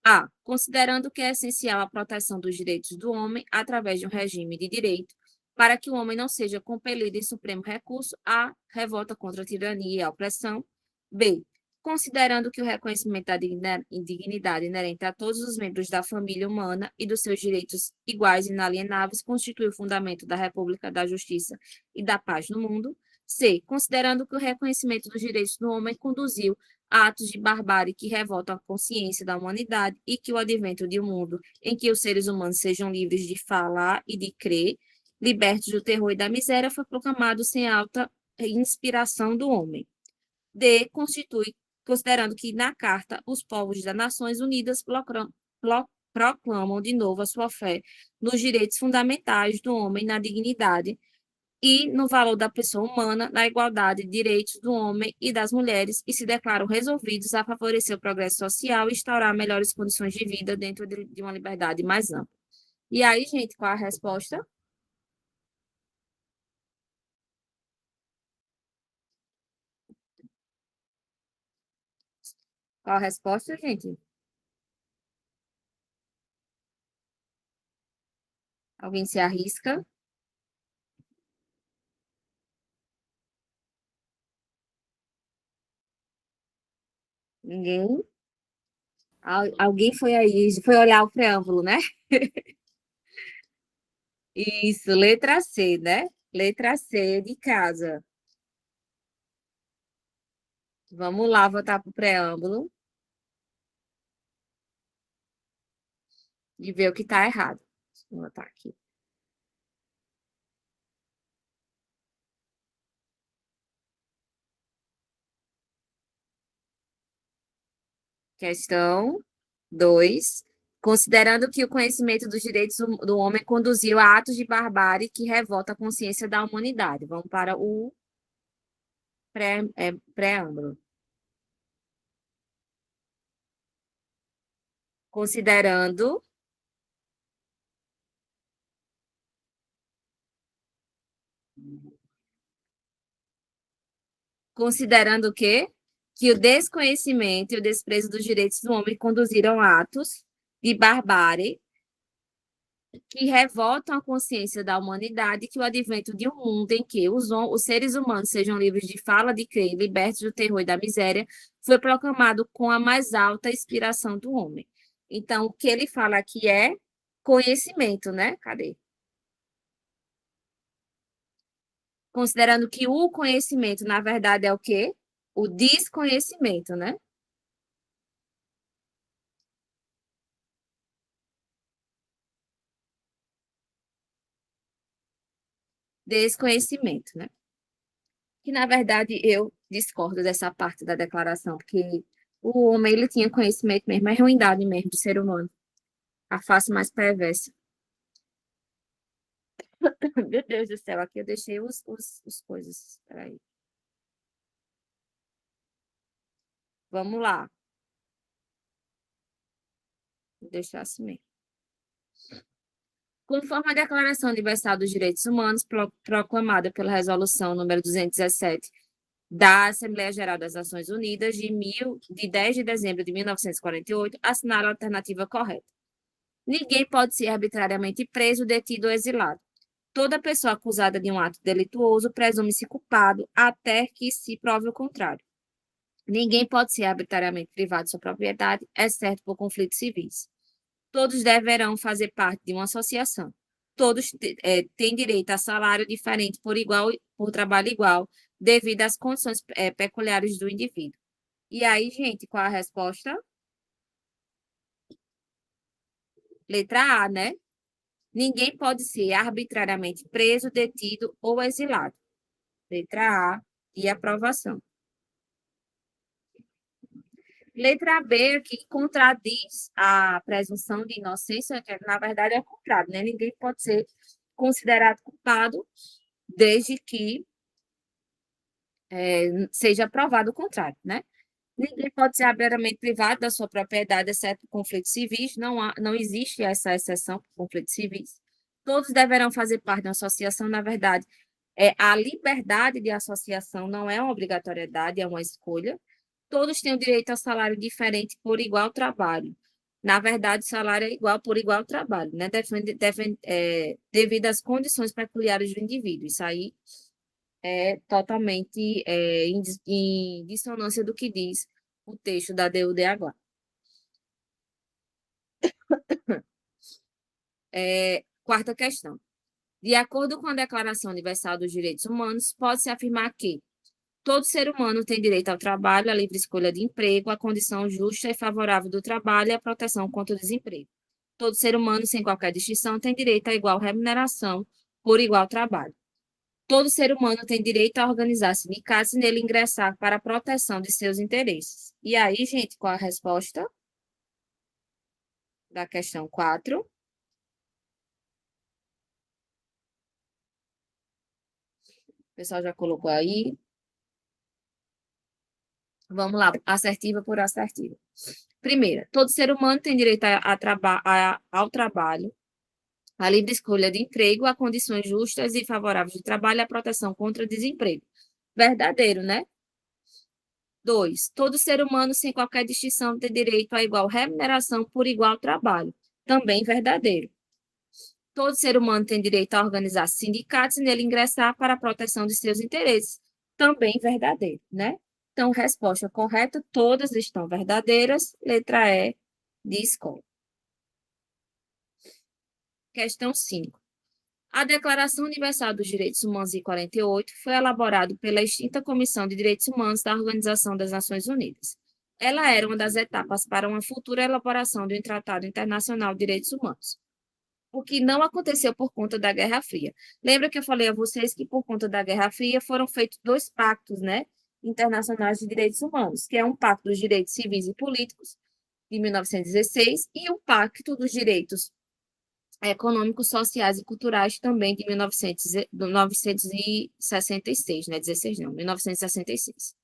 A. Considerando que é essencial a proteção dos direitos do homem através de um regime de direito, para que o homem não seja compelido em supremo recurso à revolta contra a tirania e a opressão. B. Considerando que o reconhecimento da dignidade inerente a todos os membros da família humana e dos seus direitos iguais e inalienáveis constitui o fundamento da República, da Justiça e da paz no mundo. C. Considerando que o reconhecimento dos direitos do homem conduziu a atos de barbárie que revoltam a consciência da humanidade e que o advento de um mundo em que os seres humanos sejam livres de falar e de crer, libertos do terror e da miséria, foi proclamado sem alta inspiração do homem. D. Constitui, considerando que na Carta os povos das Nações Unidas proclamam de novo a sua fé nos direitos fundamentais do homem, na dignidade e no valor da pessoa humana, na igualdade de direitos do homem e das mulheres, e se declaram resolvidos a favorecer o progresso social e instaurar melhores condições de vida dentro de uma liberdade mais ampla. E aí, gente, qual a resposta? Qual a resposta, gente? Alguém se arrisca? Ninguém? Alguém foi aí, foi olhar o preâmbulo, né? Isso, letra C, né? Letra C de casa. Vamos lá, voltar para o preâmbulo e ver o que está errado. Vou botar aqui. Questão 2. Considerando que o conhecimento dos direitos do homem conduziu a atos de barbárie que revolta a consciência da humanidade. Vamos para o preâmbulo. Considerando, considerando o quê? Que o desconhecimento e o desprezo dos direitos do homem conduziram a atos de barbárie que revoltam a consciência da humanidade que o advento de um mundo em que os seres humanos sejam livres de fala, de crer, libertos do terror e da miséria, foi proclamado com a mais alta inspiração do homem. Então, o que ele fala aqui é conhecimento, né? Cadê? Considerando que o conhecimento, na verdade, é o quê? O desconhecimento, né? Desconhecimento, né? Que, na verdade, eu discordo dessa parte da declaração, porque o homem, ele tinha conhecimento mesmo, é ruindade mesmo do ser humano, a face mais perversa. Meu Deus do céu, aqui eu deixei os coisas. Peraí. Vamos lá. Vou deixar assim mesmo. Conforme a Declaração Universal dos Direitos Humanos, proclamada pela Resolução número 217 da Assembleia Geral das Nações Unidas, de 10 de dezembro de 1948, assinaram a alternativa correta. Ninguém pode ser arbitrariamente preso, detido ou exilado. Toda pessoa acusada de um ato delituoso presume-se culpado até que se prove o contrário. Ninguém pode ser arbitrariamente privado de sua propriedade, exceto por conflitos civis. Todos deverão fazer parte de uma associação. Todos têm direito a salário diferente por trabalho igual, devido às condições peculiares do indivíduo. E aí, gente, qual a resposta? Letra A, né? Ninguém pode ser arbitrariamente preso, detido ou exilado. Letra A e aprovação. Letra B, que contradiz a presunção de inocência, que na verdade é o contrário, né? Ninguém pode ser considerado culpado desde que seja provado o contrário, né? Ninguém pode ser abertamente privado da sua propriedade, exceto conflitos civis. Não existe essa exceção por conflitos civis. Todos deverão fazer parte de uma associação. Na verdade, a liberdade de associação não é uma obrigatoriedade, é uma escolha. Todos têm o direito a salário diferente por igual trabalho. Na verdade, o salário é igual por igual trabalho, né? Devido às condições peculiares do indivíduo. Isso aí é totalmente em dissonância do que diz o texto da DUDH. Quarta questão. De acordo com a Declaração Universal dos Direitos Humanos, pode-se afirmar que todo ser humano tem direito ao trabalho, à livre escolha de emprego, à condição justa e favorável do trabalho e à proteção contra o desemprego. Todo ser humano, sem qualquer distinção, tem direito à igual remuneração por igual trabalho. Todo ser humano tem direito a organizar sindicatos e nele ingressar para a proteção de seus interesses. E aí, gente, qual a resposta da questão 4? O pessoal já colocou aí. Vamos lá, assertiva por assertiva. Primeira, todo ser humano tem direito ao trabalho, à livre escolha de emprego, a condições justas e favoráveis de trabalho e à proteção contra o desemprego. Verdadeiro, né? 2. Todo ser humano, sem qualquer distinção, tem direito à igual remuneração por igual trabalho. Também verdadeiro. Todo ser humano tem direito a organizar sindicatos e nele ingressar para a proteção de seus interesses. Também verdadeiro, né? Então, resposta correta, todas estão verdadeiras. Letra E, de escola. Questão 5. A Declaração Universal dos Direitos Humanos de 48 foi elaborada pela extinta Comissão de Direitos Humanos da Organização das Nações Unidas. Ela era uma das etapas para uma futura elaboração de um Tratado Internacional de Direitos Humanos, o que não aconteceu por conta da Guerra Fria. Lembra que eu falei a vocês que por conta da Guerra Fria foram feitos dois pactos, né, internacionais de direitos humanos, que é um pacto dos direitos civis e políticos de 1916 e o pacto dos direitos econômicos, sociais e culturais também de 1966, né, 16 não, 1966.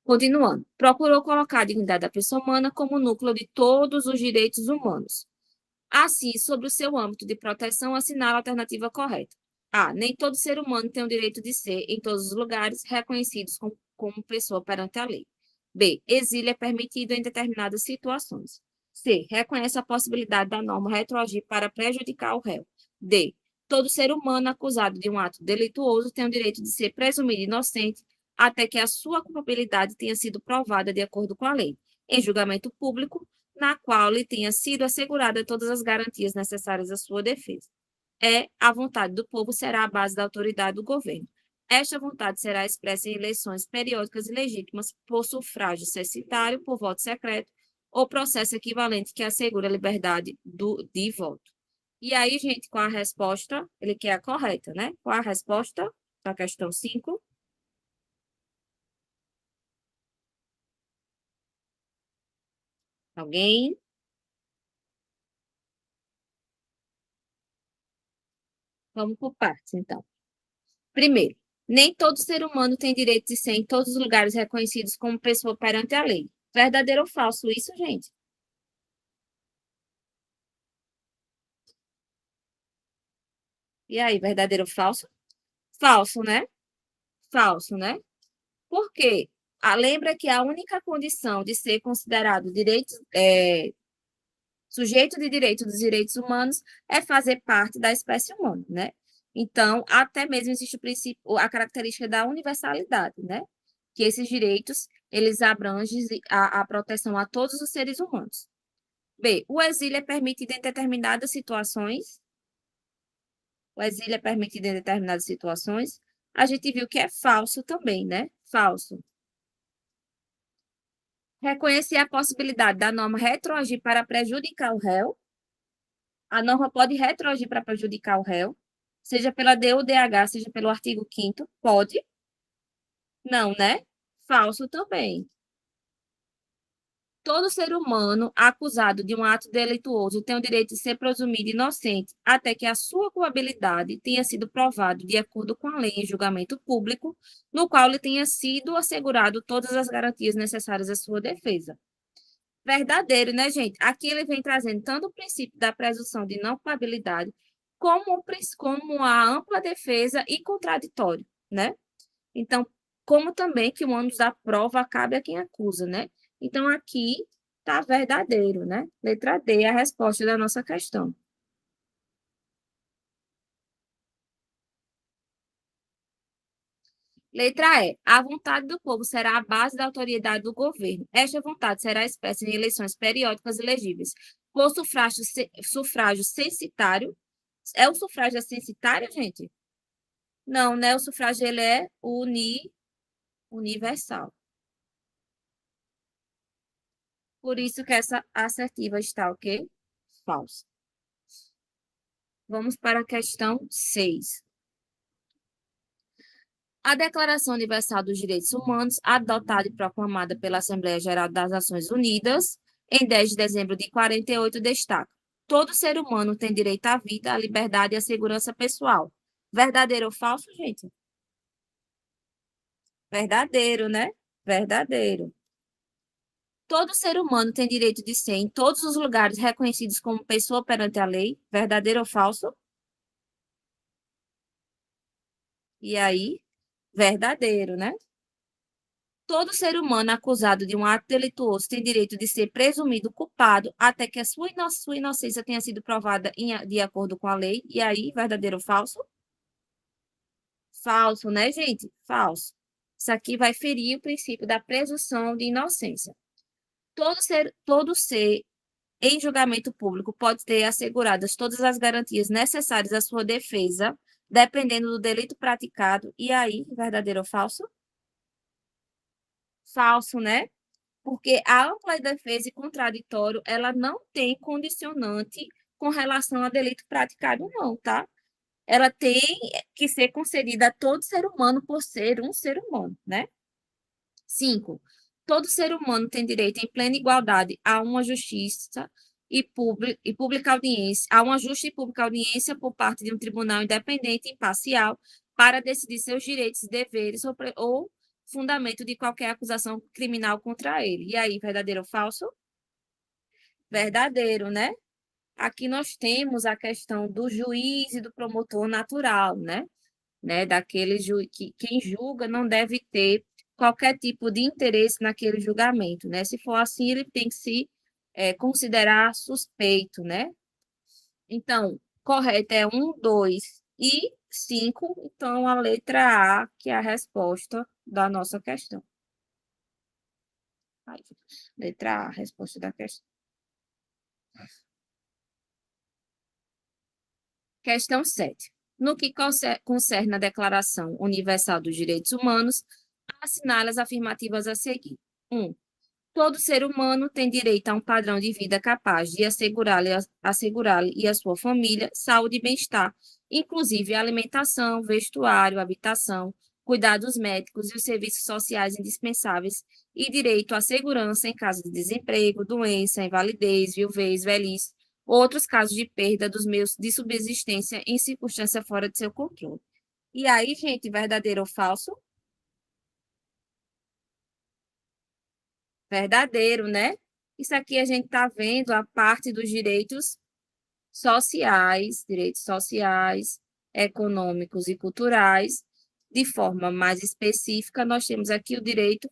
Continuando, procurou colocar a dignidade da pessoa humana como núcleo de todos os direitos humanos. Assim, sobre o seu âmbito de proteção, assinala a alternativa correta. A. Nem todo ser humano tem o direito de ser, em todos os lugares, reconhecidos como pessoa perante a lei. B. Exílio é permitido em determinadas situações. C. Reconhece a possibilidade da norma retroagir para prejudicar o réu. D. Todo ser humano acusado de um ato delituoso tem o direito de ser presumido inocente até que a sua culpabilidade tenha sido provada de acordo com a lei, em julgamento público, na qual lhe tenha sido assegurada todas as garantias necessárias à sua defesa. A vontade do povo será a base da autoridade do governo. Esta vontade será expressa em eleições periódicas e legítimas por sufrágio censitário, por voto secreto ou processo equivalente que assegure a liberdade de voto. E aí, gente, qual a resposta? Ele quer a correta, né? Qual a resposta para a questão 5? Alguém? Vamos por partes, então. Primeiro, nem todo ser humano tem direito de ser em todos os lugares reconhecidos como pessoa perante a lei. Verdadeiro ou falso isso, gente? E aí, verdadeiro ou falso? Falso, né? Falso, né? Por quê? Lembra que a única condição de ser considerado sujeito de direito dos direitos humanos é fazer parte da espécie humana, né? Então, até mesmo existe o princípio, a característica da universalidade, né? Que esses direitos, eles abrangem a proteção a todos os seres humanos. B, o exílio é permitido em determinadas situações. O exílio é permitido em determinadas situações. A gente viu que é falso também, né? Falso. Reconhecer a possibilidade da norma retroagir para prejudicar o réu. A norma pode retroagir para prejudicar o réu, seja pela D ou DH, seja pelo artigo 5º, pode? Não, né? Falso também. Todo ser humano acusado de um ato delituoso tem o direito de ser presumido inocente até que a sua culpabilidade tenha sido provada de acordo com a lei em julgamento público, no qual lhe tenha sido assegurado todas as garantias necessárias à sua defesa. Verdadeiro, né, gente? Aqui ele vem trazendo tanto o princípio da presunção de não culpabilidade, como a ampla defesa e contraditório, né? Então, como também que o ônus da prova cabe a quem acusa, né? Então, aqui está verdadeiro, né? Letra D é a resposta da nossa questão. Letra E. A vontade do povo será a base da autoridade do governo. Esta vontade será expressa em eleições periódicas elegíveis por sufrágio censitário. É o sufrágio censitário, gente? Não, né? O sufrágio ele é universal. Por isso que essa assertiva está o quê? Falsa. Vamos para a questão 6. A Declaração Universal dos Direitos Humanos, adotada e proclamada pela Assembleia Geral das Nações Unidas em 10 de dezembro de 48, destaca: todo ser humano tem direito à vida, à liberdade e à segurança pessoal. Verdadeiro ou falso, gente? Verdadeiro, né? Verdadeiro. Todo ser humano tem direito de ser em todos os lugares reconhecidos como pessoa perante a lei. Verdadeiro ou falso? E aí, verdadeiro, né? Todo ser humano acusado de um ato delituoso tem direito de ser presumido culpado até que a sua inocência tenha sido provada de acordo com a lei. E aí, verdadeiro ou falso? Falso, né, gente? Falso. Isso aqui vai ferir o princípio da presunção de inocência. Todo ser em julgamento público pode ter asseguradas todas as garantias necessárias à sua defesa, dependendo do delito praticado. E aí, verdadeiro ou falso? Falso, né? Porque a ampla defesa e contraditório, ela não tem condicionante com relação a delito praticado, não, tá? Ela tem que ser concedida a todo ser humano por ser um ser humano, né? 5. Todo ser humano tem direito em plena igualdade a uma justiça e pública audiência, a uma justa e pública audiência por parte de um tribunal independente e imparcial para decidir seus direitos e deveres ou fundamento de qualquer acusação criminal contra ele. E aí, verdadeiro ou falso? Verdadeiro, né? Aqui nós temos a questão do juiz e do promotor natural, né? Daquele que quem julga não deve ter qualquer tipo de interesse naquele julgamento, né? Se for assim, ele tem que se considerar suspeito, né? Então, correto é 1, 2 e 5. Então, a letra A, que é a resposta da nossa questão. Aí, letra A, a resposta da questão. Questão 7. No que concerne a Declaração Universal dos Direitos Humanos, assinale as afirmativas a seguir. 1. Todo ser humano tem direito a um padrão de vida capaz de assegurar-lhe e a sua família saúde e bem-estar, inclusive alimentação, vestuário, habitação, cuidados médicos e os serviços sociais indispensáveis, e direito à segurança em caso de desemprego, doença, invalidez, viuvez, velhice, outros casos de perda dos meios de subsistência em circunstância fora de seu controle. E aí, gente, verdadeiro ou falso? Verdadeiro, né? Isso aqui a gente está vendo a parte dos direitos sociais, econômicos e culturais. De forma mais específica, nós temos aqui o direito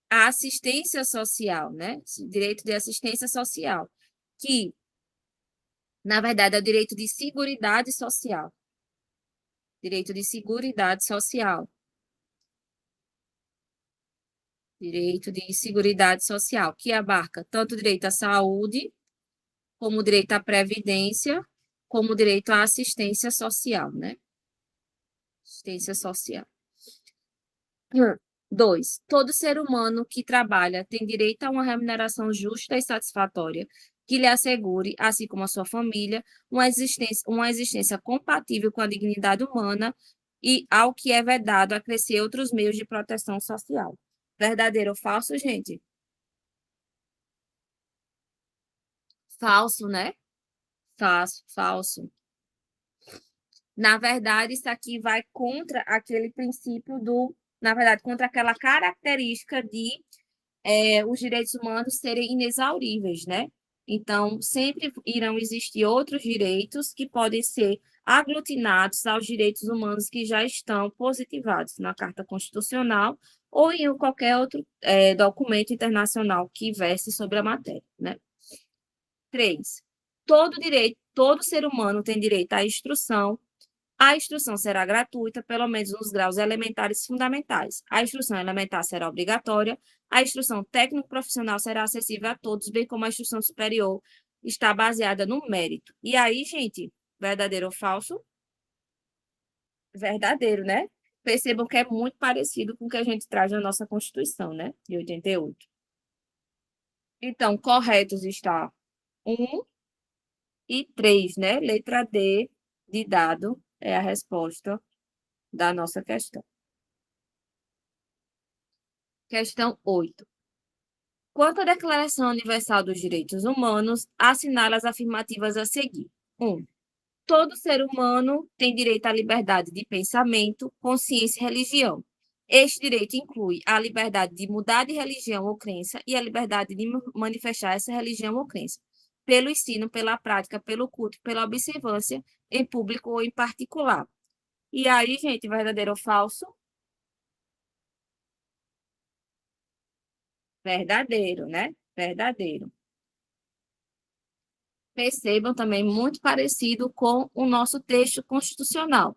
à assistência social, né? Direito de assistência social, que, na verdade, é o direito de seguridade social. Direito de seguridade social. Direito de seguridade social, que abarca tanto o direito à saúde, como o direito à previdência, como o direito à assistência social, né? Assistência social. 2. Todo ser humano que trabalha tem direito a uma remuneração justa e satisfatória que lhe assegure, assim como a sua família, uma existência compatível com a dignidade humana e ao que é vedado acrescer outros meios de proteção social. Verdadeiro ou falso, gente? Falso, né? Falso. Na verdade, isso aqui vai contra aquele princípio na verdade, contra aquela característica de os direitos humanos serem inexauríveis, né? Então, sempre irão existir outros direitos que podem ser aglutinados aos direitos humanos que já estão positivados na Carta Constitucional ou em qualquer outro documento internacional que verse sobre a matéria, né? 3. Todo ser humano tem direito à instrução. A instrução será gratuita, pelo menos nos graus elementares e fundamentais. A instrução elementar será obrigatória. A instrução técnico-profissional será acessível a todos, bem como a instrução superior está baseada no mérito. E aí, gente, verdadeiro ou falso? Verdadeiro, né? Percebam que é muito parecido com o que a gente traz na nossa Constituição, né? De 88. Então, corretos está 1 e 3, né? Letra D de dado é a resposta da nossa questão. Questão 8. Quanto à Declaração Universal dos Direitos Humanos, assinala as afirmativas a seguir. 1. Todo ser humano tem direito à liberdade de pensamento, consciência e religião. Este direito inclui a liberdade de mudar de religião ou crença e a liberdade de manifestar essa religião ou crença, pelo ensino, pela prática, pelo culto, pela observância, em público ou em particular. E aí, gente, verdadeiro ou falso? Verdadeiro, né? Verdadeiro. Percebam também muito parecido com o nosso texto constitucional.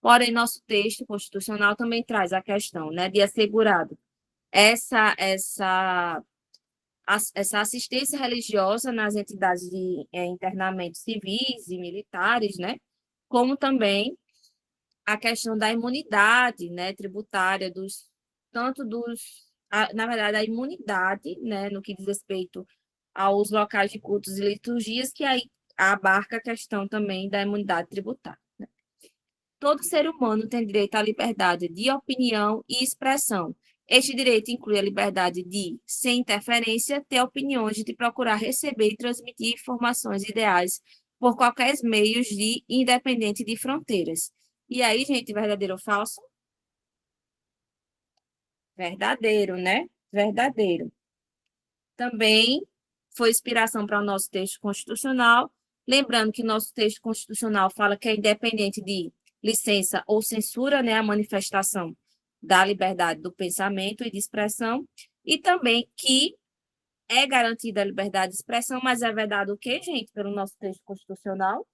Porém, nosso texto constitucional também traz a questão, né, de assegurado essa assistência religiosa nas entidades de internamento civis e militares, né, como também a questão da imunidade, né, tributária na verdade, a imunidade, né, no que diz respeito aos locais de cultos e liturgias, que aí abarca a questão também da imunidade tributária. Né? Todo ser humano tem direito à liberdade de opinião e expressão. Este direito inclui a liberdade de, sem interferência, ter opiniões, de procurar receber e transmitir informações ideais por qualquer meios independente de fronteiras. E aí, gente, verdadeiro ou falso? Verdadeiro, né? Verdadeiro. Também foi inspiração para o nosso texto constitucional. Lembrando que nosso texto constitucional fala que é independente de licença ou censura, né, a manifestação da liberdade do pensamento e de expressão, e também que É garantida a liberdade de expressão, mas é vedado o quê, gente? Pelo nosso texto constitucional?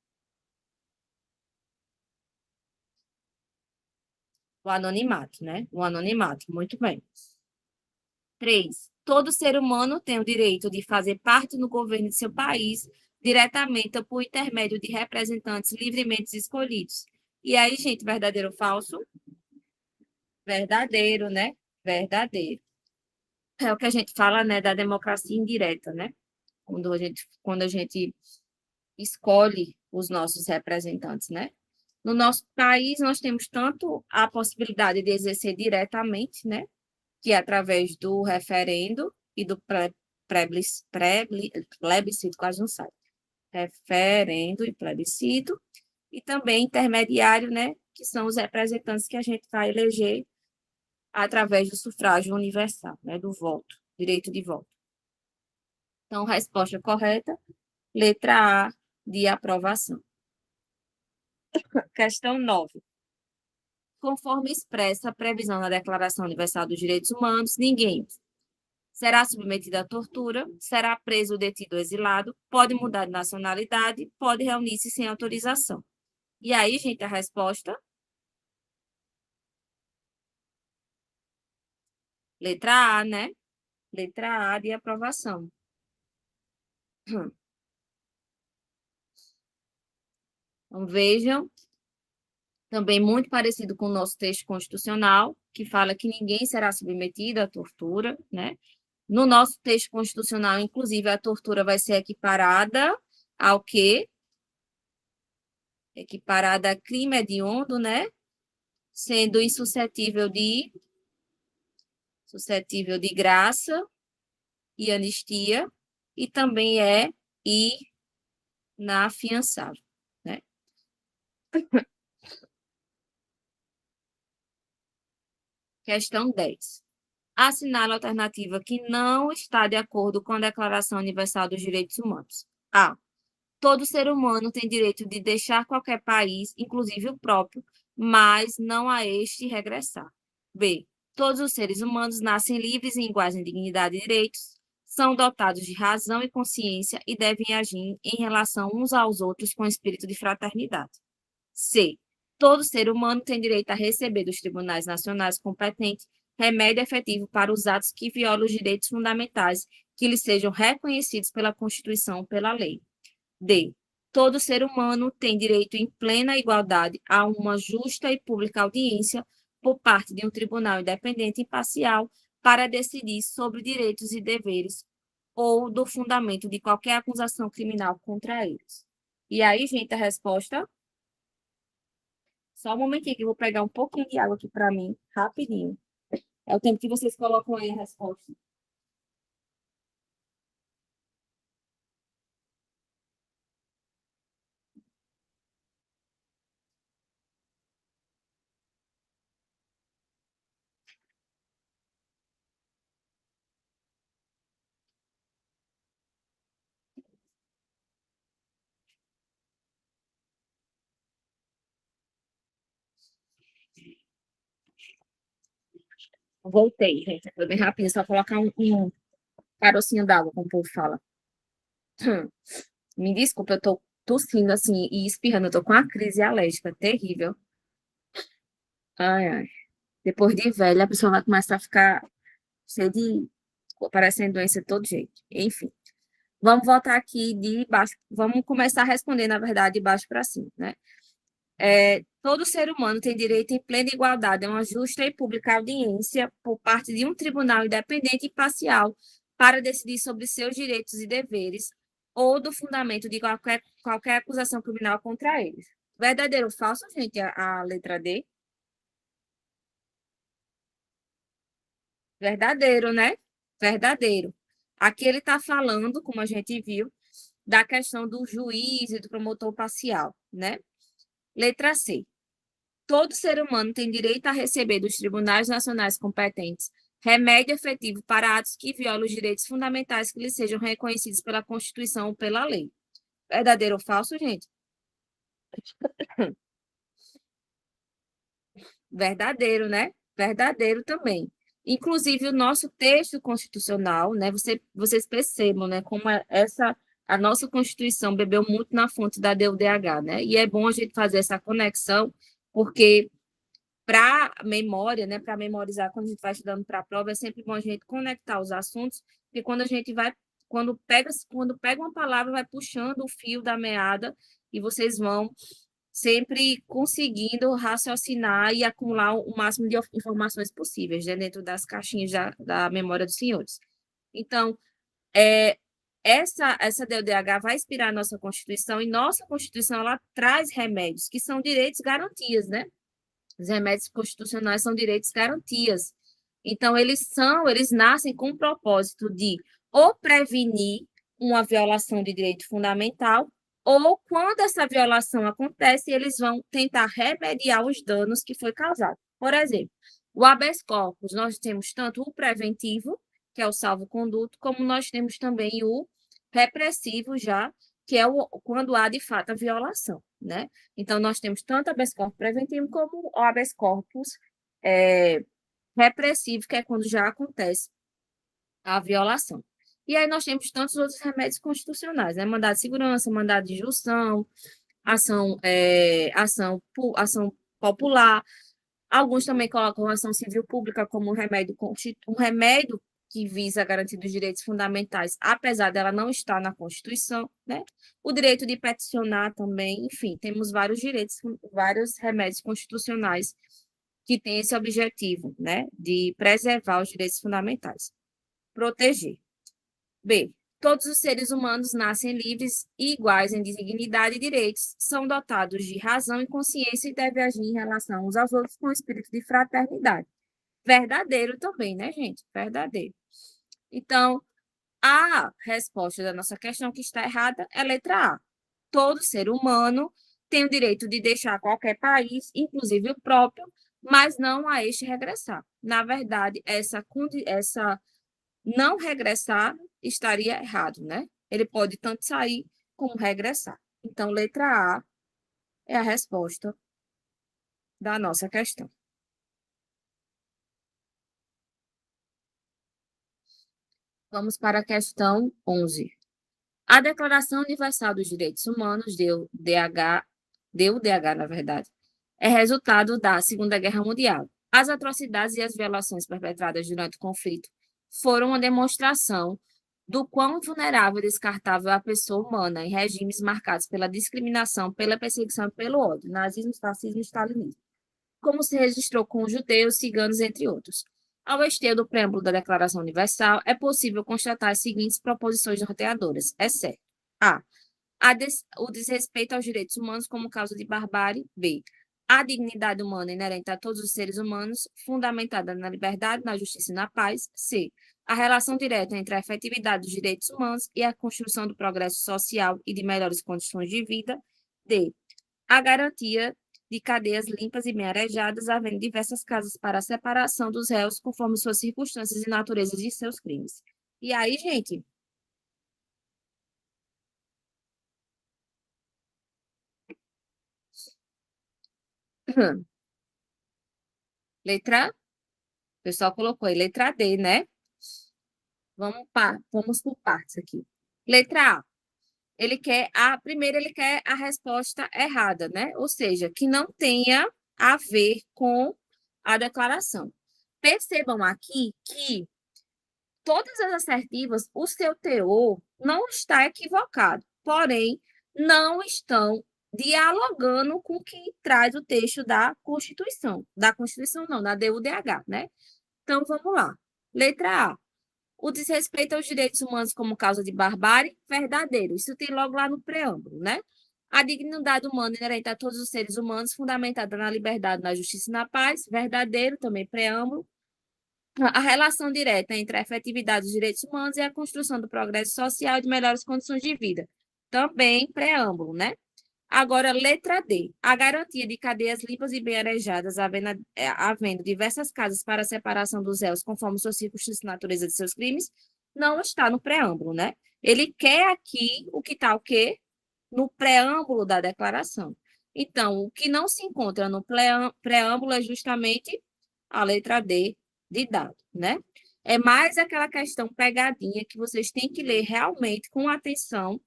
O anonimato, né? O anonimato, muito bem. 3. Todo ser humano tem o direito de fazer parte do governo de seu país diretamente ou por intermédio de representantes livremente escolhidos. E aí, gente, verdadeiro ou falso? Verdadeiro, né? Verdadeiro. É o que a gente fala, né, da democracia indireta, né? Quando a gente escolhe os nossos representantes, né? No nosso país, nós temos tanto a possibilidade de exercer diretamente, né? Que é através do referendo e do plebiscito, quase não sai. Referendo e plebiscito, e também intermediário, né? Que são os representantes que a gente vai eleger através do sufrágio universal, né? Do voto, direito de voto. Então, resposta correta, letra A, de aprovação. Questão 9. Conforme expressa a previsão na Declaração Universal dos Direitos Humanos, ninguém será submetido à tortura, será preso, detido ou exilado, pode mudar de nacionalidade, pode reunir-se sem autorização. E aí, gente, a resposta? Letra A, né? Letra A de aprovação. Então, vejam, também muito parecido com o nosso texto constitucional, que fala que ninguém será submetido à tortura, né? No nosso texto constitucional, inclusive, a tortura vai ser equiparada ao quê? Equiparada a crime hediondo, né? Sendo suscetível de graça e anistia, e também é inafiançável, né? Questão 10. Assinale a alternativa que não está de acordo com a Declaração Universal dos Direitos Humanos. A. Todo ser humano tem direito de deixar qualquer país, inclusive o próprio, mas não a este regressar. B. Todos os seres humanos nascem livres e iguais em dignidade e direitos, são dotados de razão e consciência e devem agir em relação uns aos outros com espírito de fraternidade. C. Todo ser humano tem direito a receber dos tribunais nacionais competentes remédio efetivo para os atos que violam os direitos fundamentais que lhes sejam reconhecidos pela Constituição ou pela lei. D. Todo ser humano tem direito em plena igualdade a uma justa e pública audiência por parte de um tribunal independente e imparcial para decidir sobre direitos e deveres ou do fundamento de qualquer acusação criminal contra eles. E aí, gente, a resposta? Só um momentinho que eu vou pegar um pouquinho de água aqui para mim, rapidinho. É o tempo que vocês colocam aí a resposta. Voltei, gente. Foi bem rápido, só colocar um carocinho d'água, como o povo fala. Me desculpa, eu tô tossindo assim e espirrando, eu tô com uma crise alérgica terrível. Ai, ai. Depois de velha, a pessoa vai começar a ficar cheia de, parecendo doença de todo jeito. Enfim, vamos voltar aqui de baixo, vamos começar a responder, na verdade, de baixo para cima, né? Todo ser humano tem direito em plena igualdade a uma justa e pública audiência por parte de um tribunal independente e imparcial para decidir sobre seus direitos e deveres ou do fundamento de qualquer acusação criminal contra eles. Verdadeiro ou falso, gente, a letra D? Verdadeiro, né? Verdadeiro. Aqui ele está falando, como a gente viu, da questão do juiz e do promotor parcial, né? Letra C. Todo ser humano tem direito a receber dos tribunais nacionais competentes remédio efetivo para atos que violam os direitos fundamentais que lhes sejam reconhecidos pela Constituição ou pela lei. Verdadeiro ou falso, gente? Verdadeiro, né? Verdadeiro também. Inclusive, o nosso texto constitucional, né, vocês percebam, né, como a nossa Constituição bebeu muito na fonte da DUDH, né, e é bom a gente fazer essa conexão, porque para memória, né, para memorizar quando a gente vai estudando para a prova, é sempre bom a gente conectar os assuntos, porque quando a gente vai, quando pega uma palavra, vai puxando o fio da meada e vocês vão sempre conseguindo raciocinar e acumular o máximo de informações possíveis, né, dentro das caixinhas da memória dos senhores. Então, é, essa DUDH vai inspirar a nossa Constituição, e nossa Constituição ela traz remédios, que são direitos garantias, né? Os remédios constitucionais são direitos garantias. Então, eles nascem com o propósito de ou prevenir uma violação de direito fundamental, ou quando essa violação acontece, eles vão tentar remediar os danos que foi causado. Por exemplo, o habeas corpus, nós temos tanto o preventivo, que é o salvo-conduto, como nós temos também o repressivo já, que é quando há de fato a violação, né? Então, nós temos tanto habeas corpus preventivo como o habeas corpus repressivo, que é quando já acontece a violação. E aí nós temos tantos outros remédios constitucionais, né? Mandado de segurança, mandado de injunção, ação popular. Alguns também colocam a ação civil pública como um remédio que visa a garantia dos direitos fundamentais, apesar dela não estar na Constituição, né? O direito de peticionar também, enfim, temos vários direitos, vários remédios constitucionais que têm esse objetivo, né, de preservar os direitos fundamentais, proteger. B. Todos os seres humanos nascem livres e iguais em dignidade e direitos, são dotados de razão e consciência e devem agir em relação uns aos outros com espírito de fraternidade. Verdadeiro também, né, gente? Verdadeiro. Então, a resposta da nossa questão que está errada é a letra A. Todo ser humano tem o direito de deixar qualquer país, inclusive o próprio, mas não a este regressar. Na verdade, essa não regressar estaria errado, né? Ele pode tanto sair como regressar. Então, letra A é a resposta da nossa questão. Vamos para a questão 11. A Declaração Universal dos Direitos Humanos, DUDH, na verdade, é resultado da Segunda Guerra Mundial. As atrocidades e as violações perpetradas durante o conflito foram uma demonstração do quão vulnerável e descartável é a pessoa humana em regimes marcados pela discriminação, pela perseguição e pelo ódio, nazismo, fascismo e stalinismo, como se registrou com os judeus, ciganos, entre outros. Ao esteio do preâmbulo da Declaração Universal, é possível constatar as seguintes proposições norteadoras, exceto A. O desrespeito aos direitos humanos como causa de barbárie. B. A dignidade humana inerente a todos os seres humanos, fundamentada na liberdade, na justiça e na paz. C. A relação direta entre a efetividade dos direitos humanos e a construção do progresso social e de melhores condições de vida. D. A garantia de cadeias limpas e bem arejadas, havendo diversas casas para a separação dos réus conforme suas circunstâncias e naturezas de seus crimes. E aí, gente, letra, o pessoal colocou aí, letra D, né? Vamos por partes aqui. Letra A. Primeiro ele quer a resposta errada, né? Ou seja, que não tenha a ver com a declaração. Percebam aqui que todas as assertivas, o seu teor não está equivocado, porém, não estão dialogando com o que traz o texto da Constituição. Da Constituição, não, da DUDH, né? Então, vamos lá. Letra A. O desrespeito aos direitos humanos como causa de barbárie, verdadeiro. Isso tem logo lá no preâmbulo, né? A dignidade humana inerente a todos os seres humanos, fundamentada na liberdade, na justiça e na paz, verdadeiro, também preâmbulo. A relação direta entre a efetividade dos direitos humanos e a construção do progresso social e de melhores condições de vida. Também preâmbulo, né? Agora, letra D. A garantia de cadeias limpas e bem arejadas, havendo diversas casas para a separação dos réus conforme suas circunstâncias e natureza de seus crimes, não está no preâmbulo, né? Ele quer aqui o que está o quê? No preâmbulo da declaração. Então, o que não se encontra no preâmbulo é justamente a letra D de dado, né? É mais aquela questão pegadinha que vocês têm que ler realmente com atenção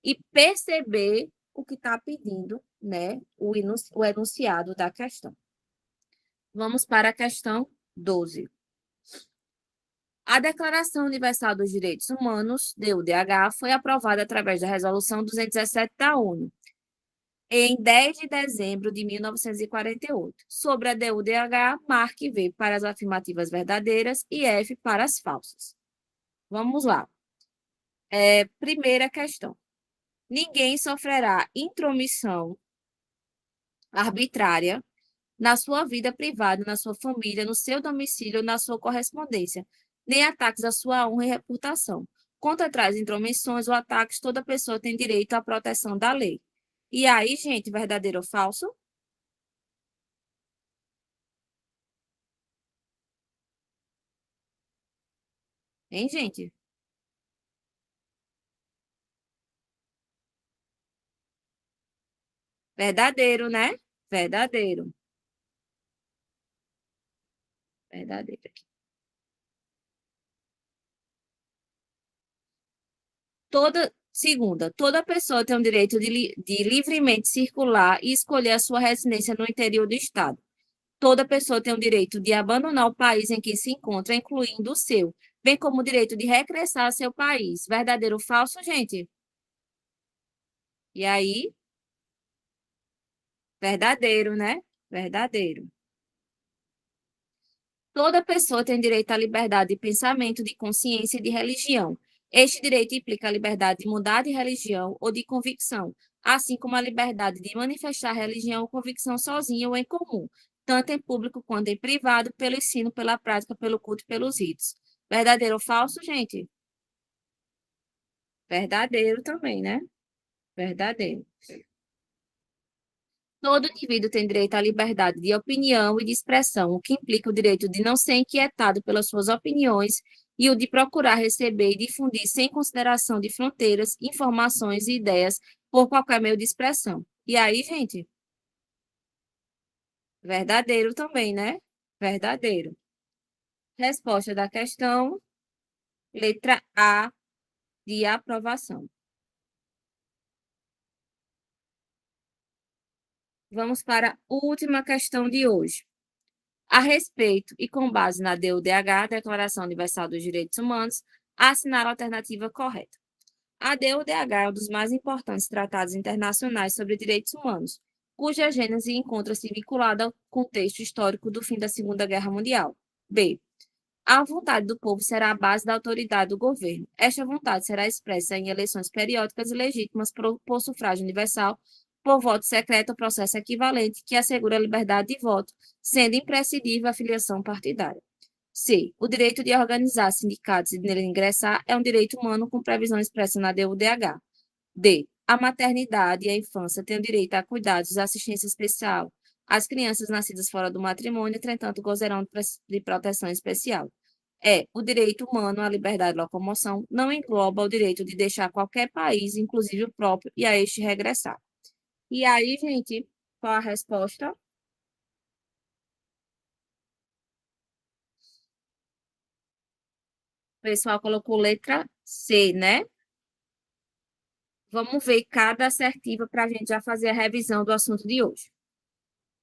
e perceber o que está pedindo, né? O enunciado da questão. Vamos para a questão 12. A Declaração Universal dos Direitos Humanos, DUDH, foi aprovada através da Resolução 217 da ONU, em 10 de dezembro de 1948. Sobre a DUDH, marque V para as afirmativas verdadeiras e F para as falsas. Vamos lá. Primeira questão. Ninguém sofrerá intromissão arbitrária na sua vida privada, na sua família, no seu domicílio, na sua correspondência, nem ataques à sua honra e reputação. Contra tais intromissões ou ataques, toda pessoa tem direito à proteção da lei. E aí, gente, verdadeiro ou falso? Hein, gente? Verdadeiro, né? Verdadeiro. Verdadeiro. Toda pessoa tem o direito de livremente circular e escolher a sua residência no interior do Estado. Toda pessoa tem o direito de abandonar o país em que se encontra, incluindo o seu, bem como o direito de regressar ao seu país. Verdadeiro ou falso, gente? E aí? Verdadeiro, né? Verdadeiro. Toda pessoa tem direito à liberdade de pensamento, de consciência e de religião. Este direito implica a liberdade de mudar de religião ou de convicção, assim como a liberdade de manifestar religião ou convicção sozinha ou em comum, tanto em público quanto em privado, pelo ensino, pela prática, pelo culto e pelos ritos. Verdadeiro ou falso, gente? Verdadeiro também, né? Verdadeiro. Todo indivíduo tem direito à liberdade de opinião e de expressão, o que implica o direito de não ser inquietado pelas suas opiniões e o de procurar receber e difundir sem consideração de fronteiras, informações e ideias por qualquer meio de expressão. E aí, gente? Verdadeiro também, né? Verdadeiro. Resposta da questão, letra A, de aprovação. Vamos para a última questão de hoje. A respeito e com base na DUDH, Declaração Universal dos Direitos Humanos, assinar a alternativa correta. A DUDH é um dos mais importantes tratados internacionais sobre direitos humanos, cuja gênese encontra-se vinculada ao contexto histórico do fim da Segunda Guerra Mundial. B. A vontade do povo será a base da autoridade do governo. Esta vontade será expressa em eleições periódicas e legítimas por sufrágio universal, por voto secreto ou processo equivalente, que assegura a liberdade de voto, sendo imprescindível a filiação partidária. C. O direito de organizar sindicatos e de nele ingressar é um direito humano com previsão expressa na DUDH. D. A maternidade e a infância têm o direito a cuidados e assistência especial. As crianças nascidas fora do matrimônio, entretanto, gozarão de proteção especial. O direito humano à liberdade de locomoção não engloba o direito de deixar qualquer país, inclusive o próprio, e a este regressar. E aí, gente, qual a resposta? O pessoal colocou letra C, né? Vamos ver cada assertiva para a gente já fazer a revisão do assunto de hoje.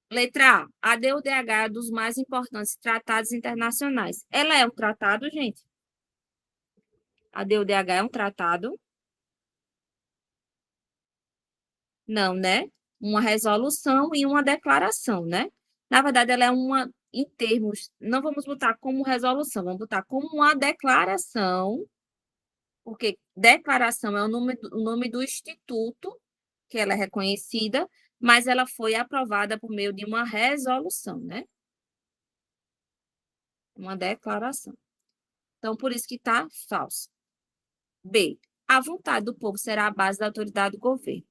Letra A. A DUDH é um dos mais importantes tratados internacionais. Ela é um tratado, gente? A DUDH é um tratado? Não, né? Uma resolução e uma declaração, né? Na verdade, ela é uma, em termos, não vamos botar como resolução, vamos botar como uma declaração, porque declaração é o nome do instituto que ela é reconhecida, mas ela foi aprovada por meio de uma resolução, né? Uma declaração. Então, por isso que está falso. B. A vontade do povo será a base da autoridade do governo.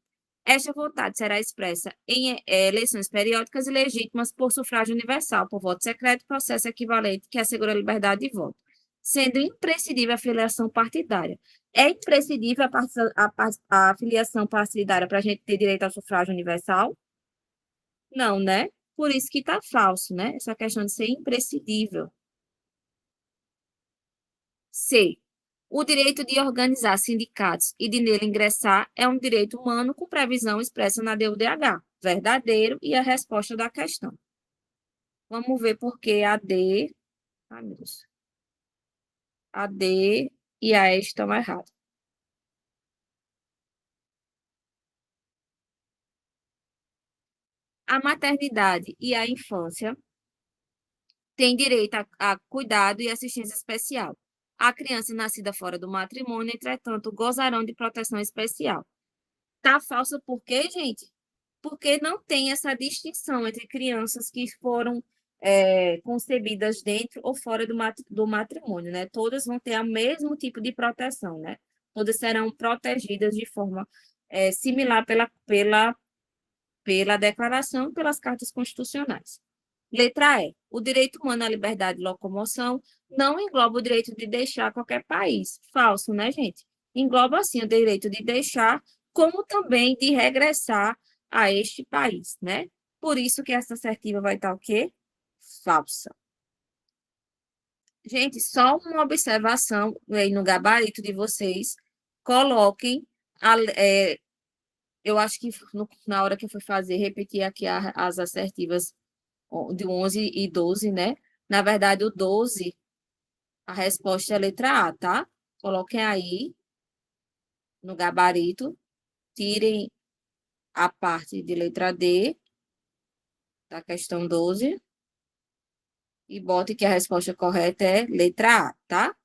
Esta vontade será expressa em eleições periódicas e legítimas por sufrágio universal, por voto secreto, processo equivalente que assegura a liberdade de voto, sendo imprescindível a filiação partidária. É imprescindível a filiação partidária para a gente ter direito ao sufrágio universal? Não, né? Por isso que está falso, né? Essa questão de ser imprescindível. C. O direito de organizar sindicatos e de nele ingressar é um direito humano com previsão expressa na DUDH. Verdadeiro e a resposta da questão. Vamos ver por que a D. Ai, meu Deus. A D e a E estão erradas. A maternidade e a infância têm direito a cuidado e assistência especial. A criança nascida fora do matrimônio, entretanto, gozarão de proteção especial. Tá falso por quê, gente? Porque não tem essa distinção entre crianças que foram concebidas dentro ou fora do matrimônio, né? Todas vão ter o mesmo tipo de proteção, né? Todas serão protegidas de forma similar pela declaração e pelas cartas constitucionais. Letra E. O direito humano à liberdade de locomoção não engloba o direito de deixar qualquer país. Falso, né, gente? Engloba, sim, o direito de deixar, como também de regressar a este país, né? Por isso que essa assertiva vai estar o quê? Falsa. Gente, só uma observação aí no gabarito de vocês. Coloquem, eu acho que na hora que eu fui fazer, repetir aqui as assertivas de 11 e 12, né? Na verdade, o 12, a resposta é a letra A, tá? Coloquem aí no gabarito, tirem a parte de letra D da questão 12 e botem que a resposta correta é letra A, tá?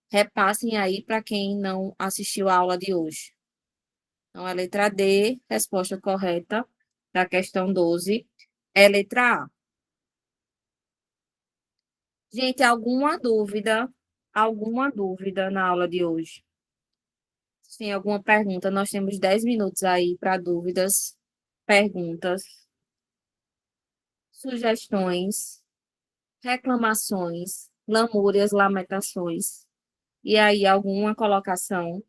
Repassem aí para quem não assistiu a aula de hoje. Então, a letra D, resposta correta da questão 12 é letra A. Gente, alguma dúvida? Alguma dúvida na aula de hoje? Se tem alguma pergunta, nós temos 10 minutos aí para dúvidas, perguntas, sugestões, reclamações, lamúrias, lamentações. E aí, alguma colocação,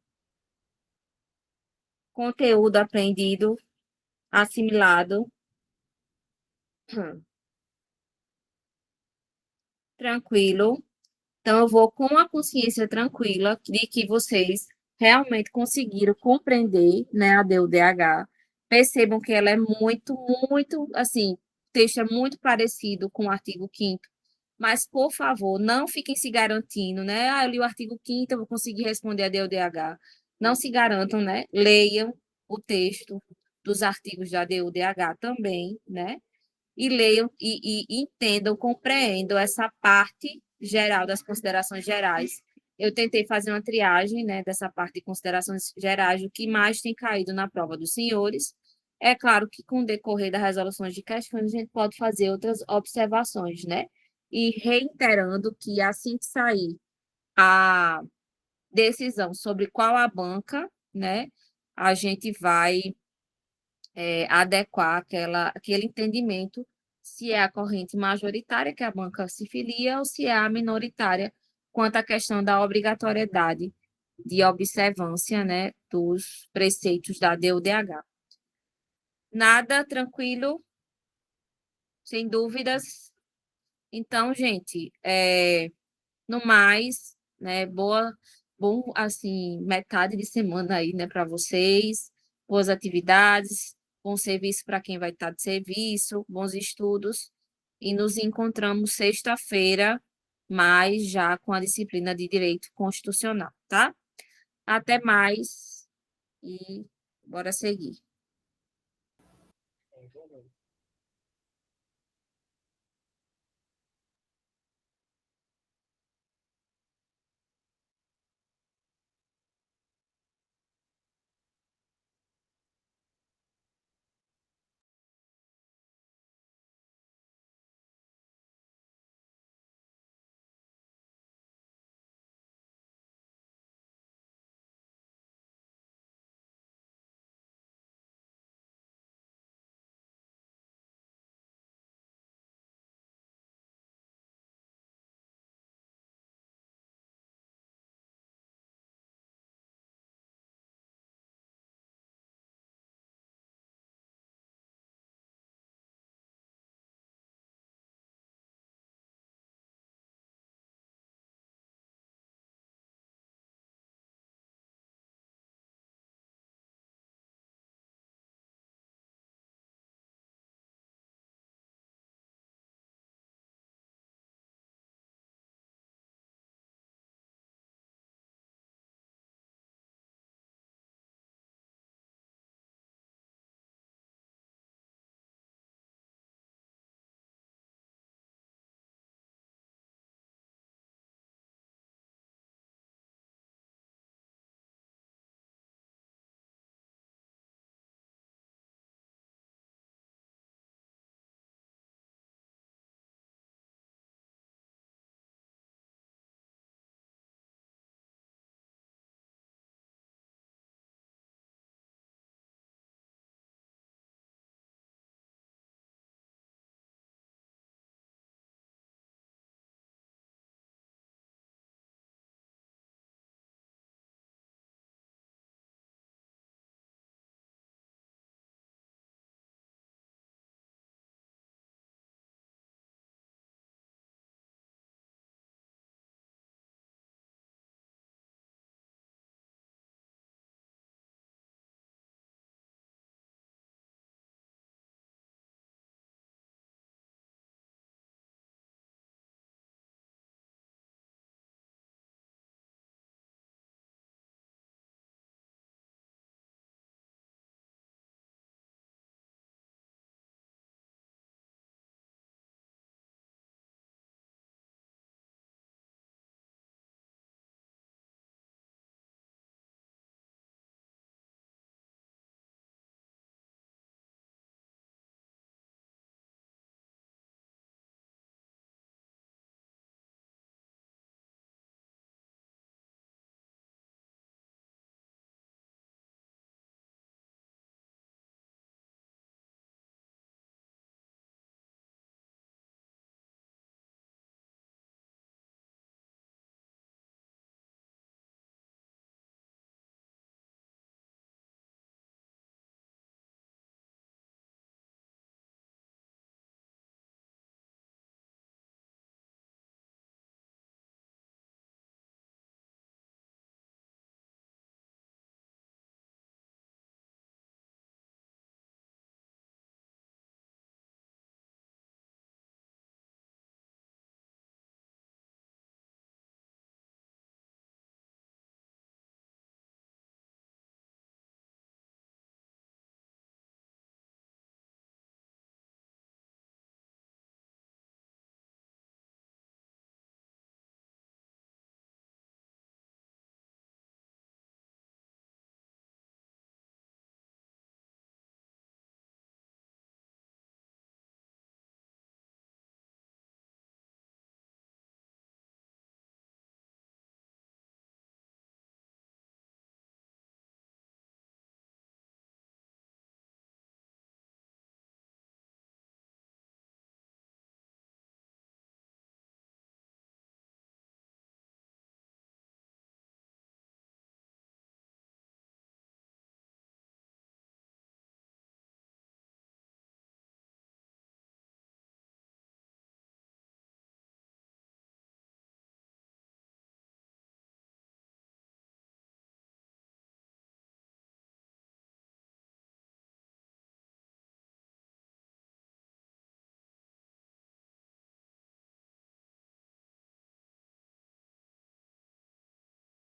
conteúdo aprendido, assimilado. Tranquilo. Então, eu vou com a consciência tranquila de que vocês realmente conseguiram compreender, né, a DUDH. Percebam que ela é muito, assim, o texto é muito parecido com o artigo 5º, mas, por favor, não fiquem se garantindo, né? Ah, eu li o artigo 5º, eu vou conseguir responder a DUDH. Não se garantam, né? Leiam o texto dos artigos da DUDH também, né? E leiam e entendam, compreendam essa parte geral das considerações gerais. Eu tentei fazer uma triagem, né, dessa parte de considerações gerais, o que mais tem caído na prova dos senhores. É claro que, com o decorrer das resoluções de questões, a gente pode fazer outras observações, né? E reiterando que, assim que sair a decisão sobre qual a banca, né, a gente vai adequar aquele entendimento se é a corrente majoritária que a banca se filia ou se é a minoritária, quanto à questão da obrigatoriedade de observância, né, dos preceitos da DUDH. Nada, tranquilo, sem dúvidas. Então, gente, no mais, né, bom, assim, metade de semana aí, né, para vocês, boas atividades, bom serviço para quem vai estar de serviço, bons estudos, e nos encontramos sexta-feira, mas já com a disciplina de Direito Constitucional, tá? Até mais e bora seguir.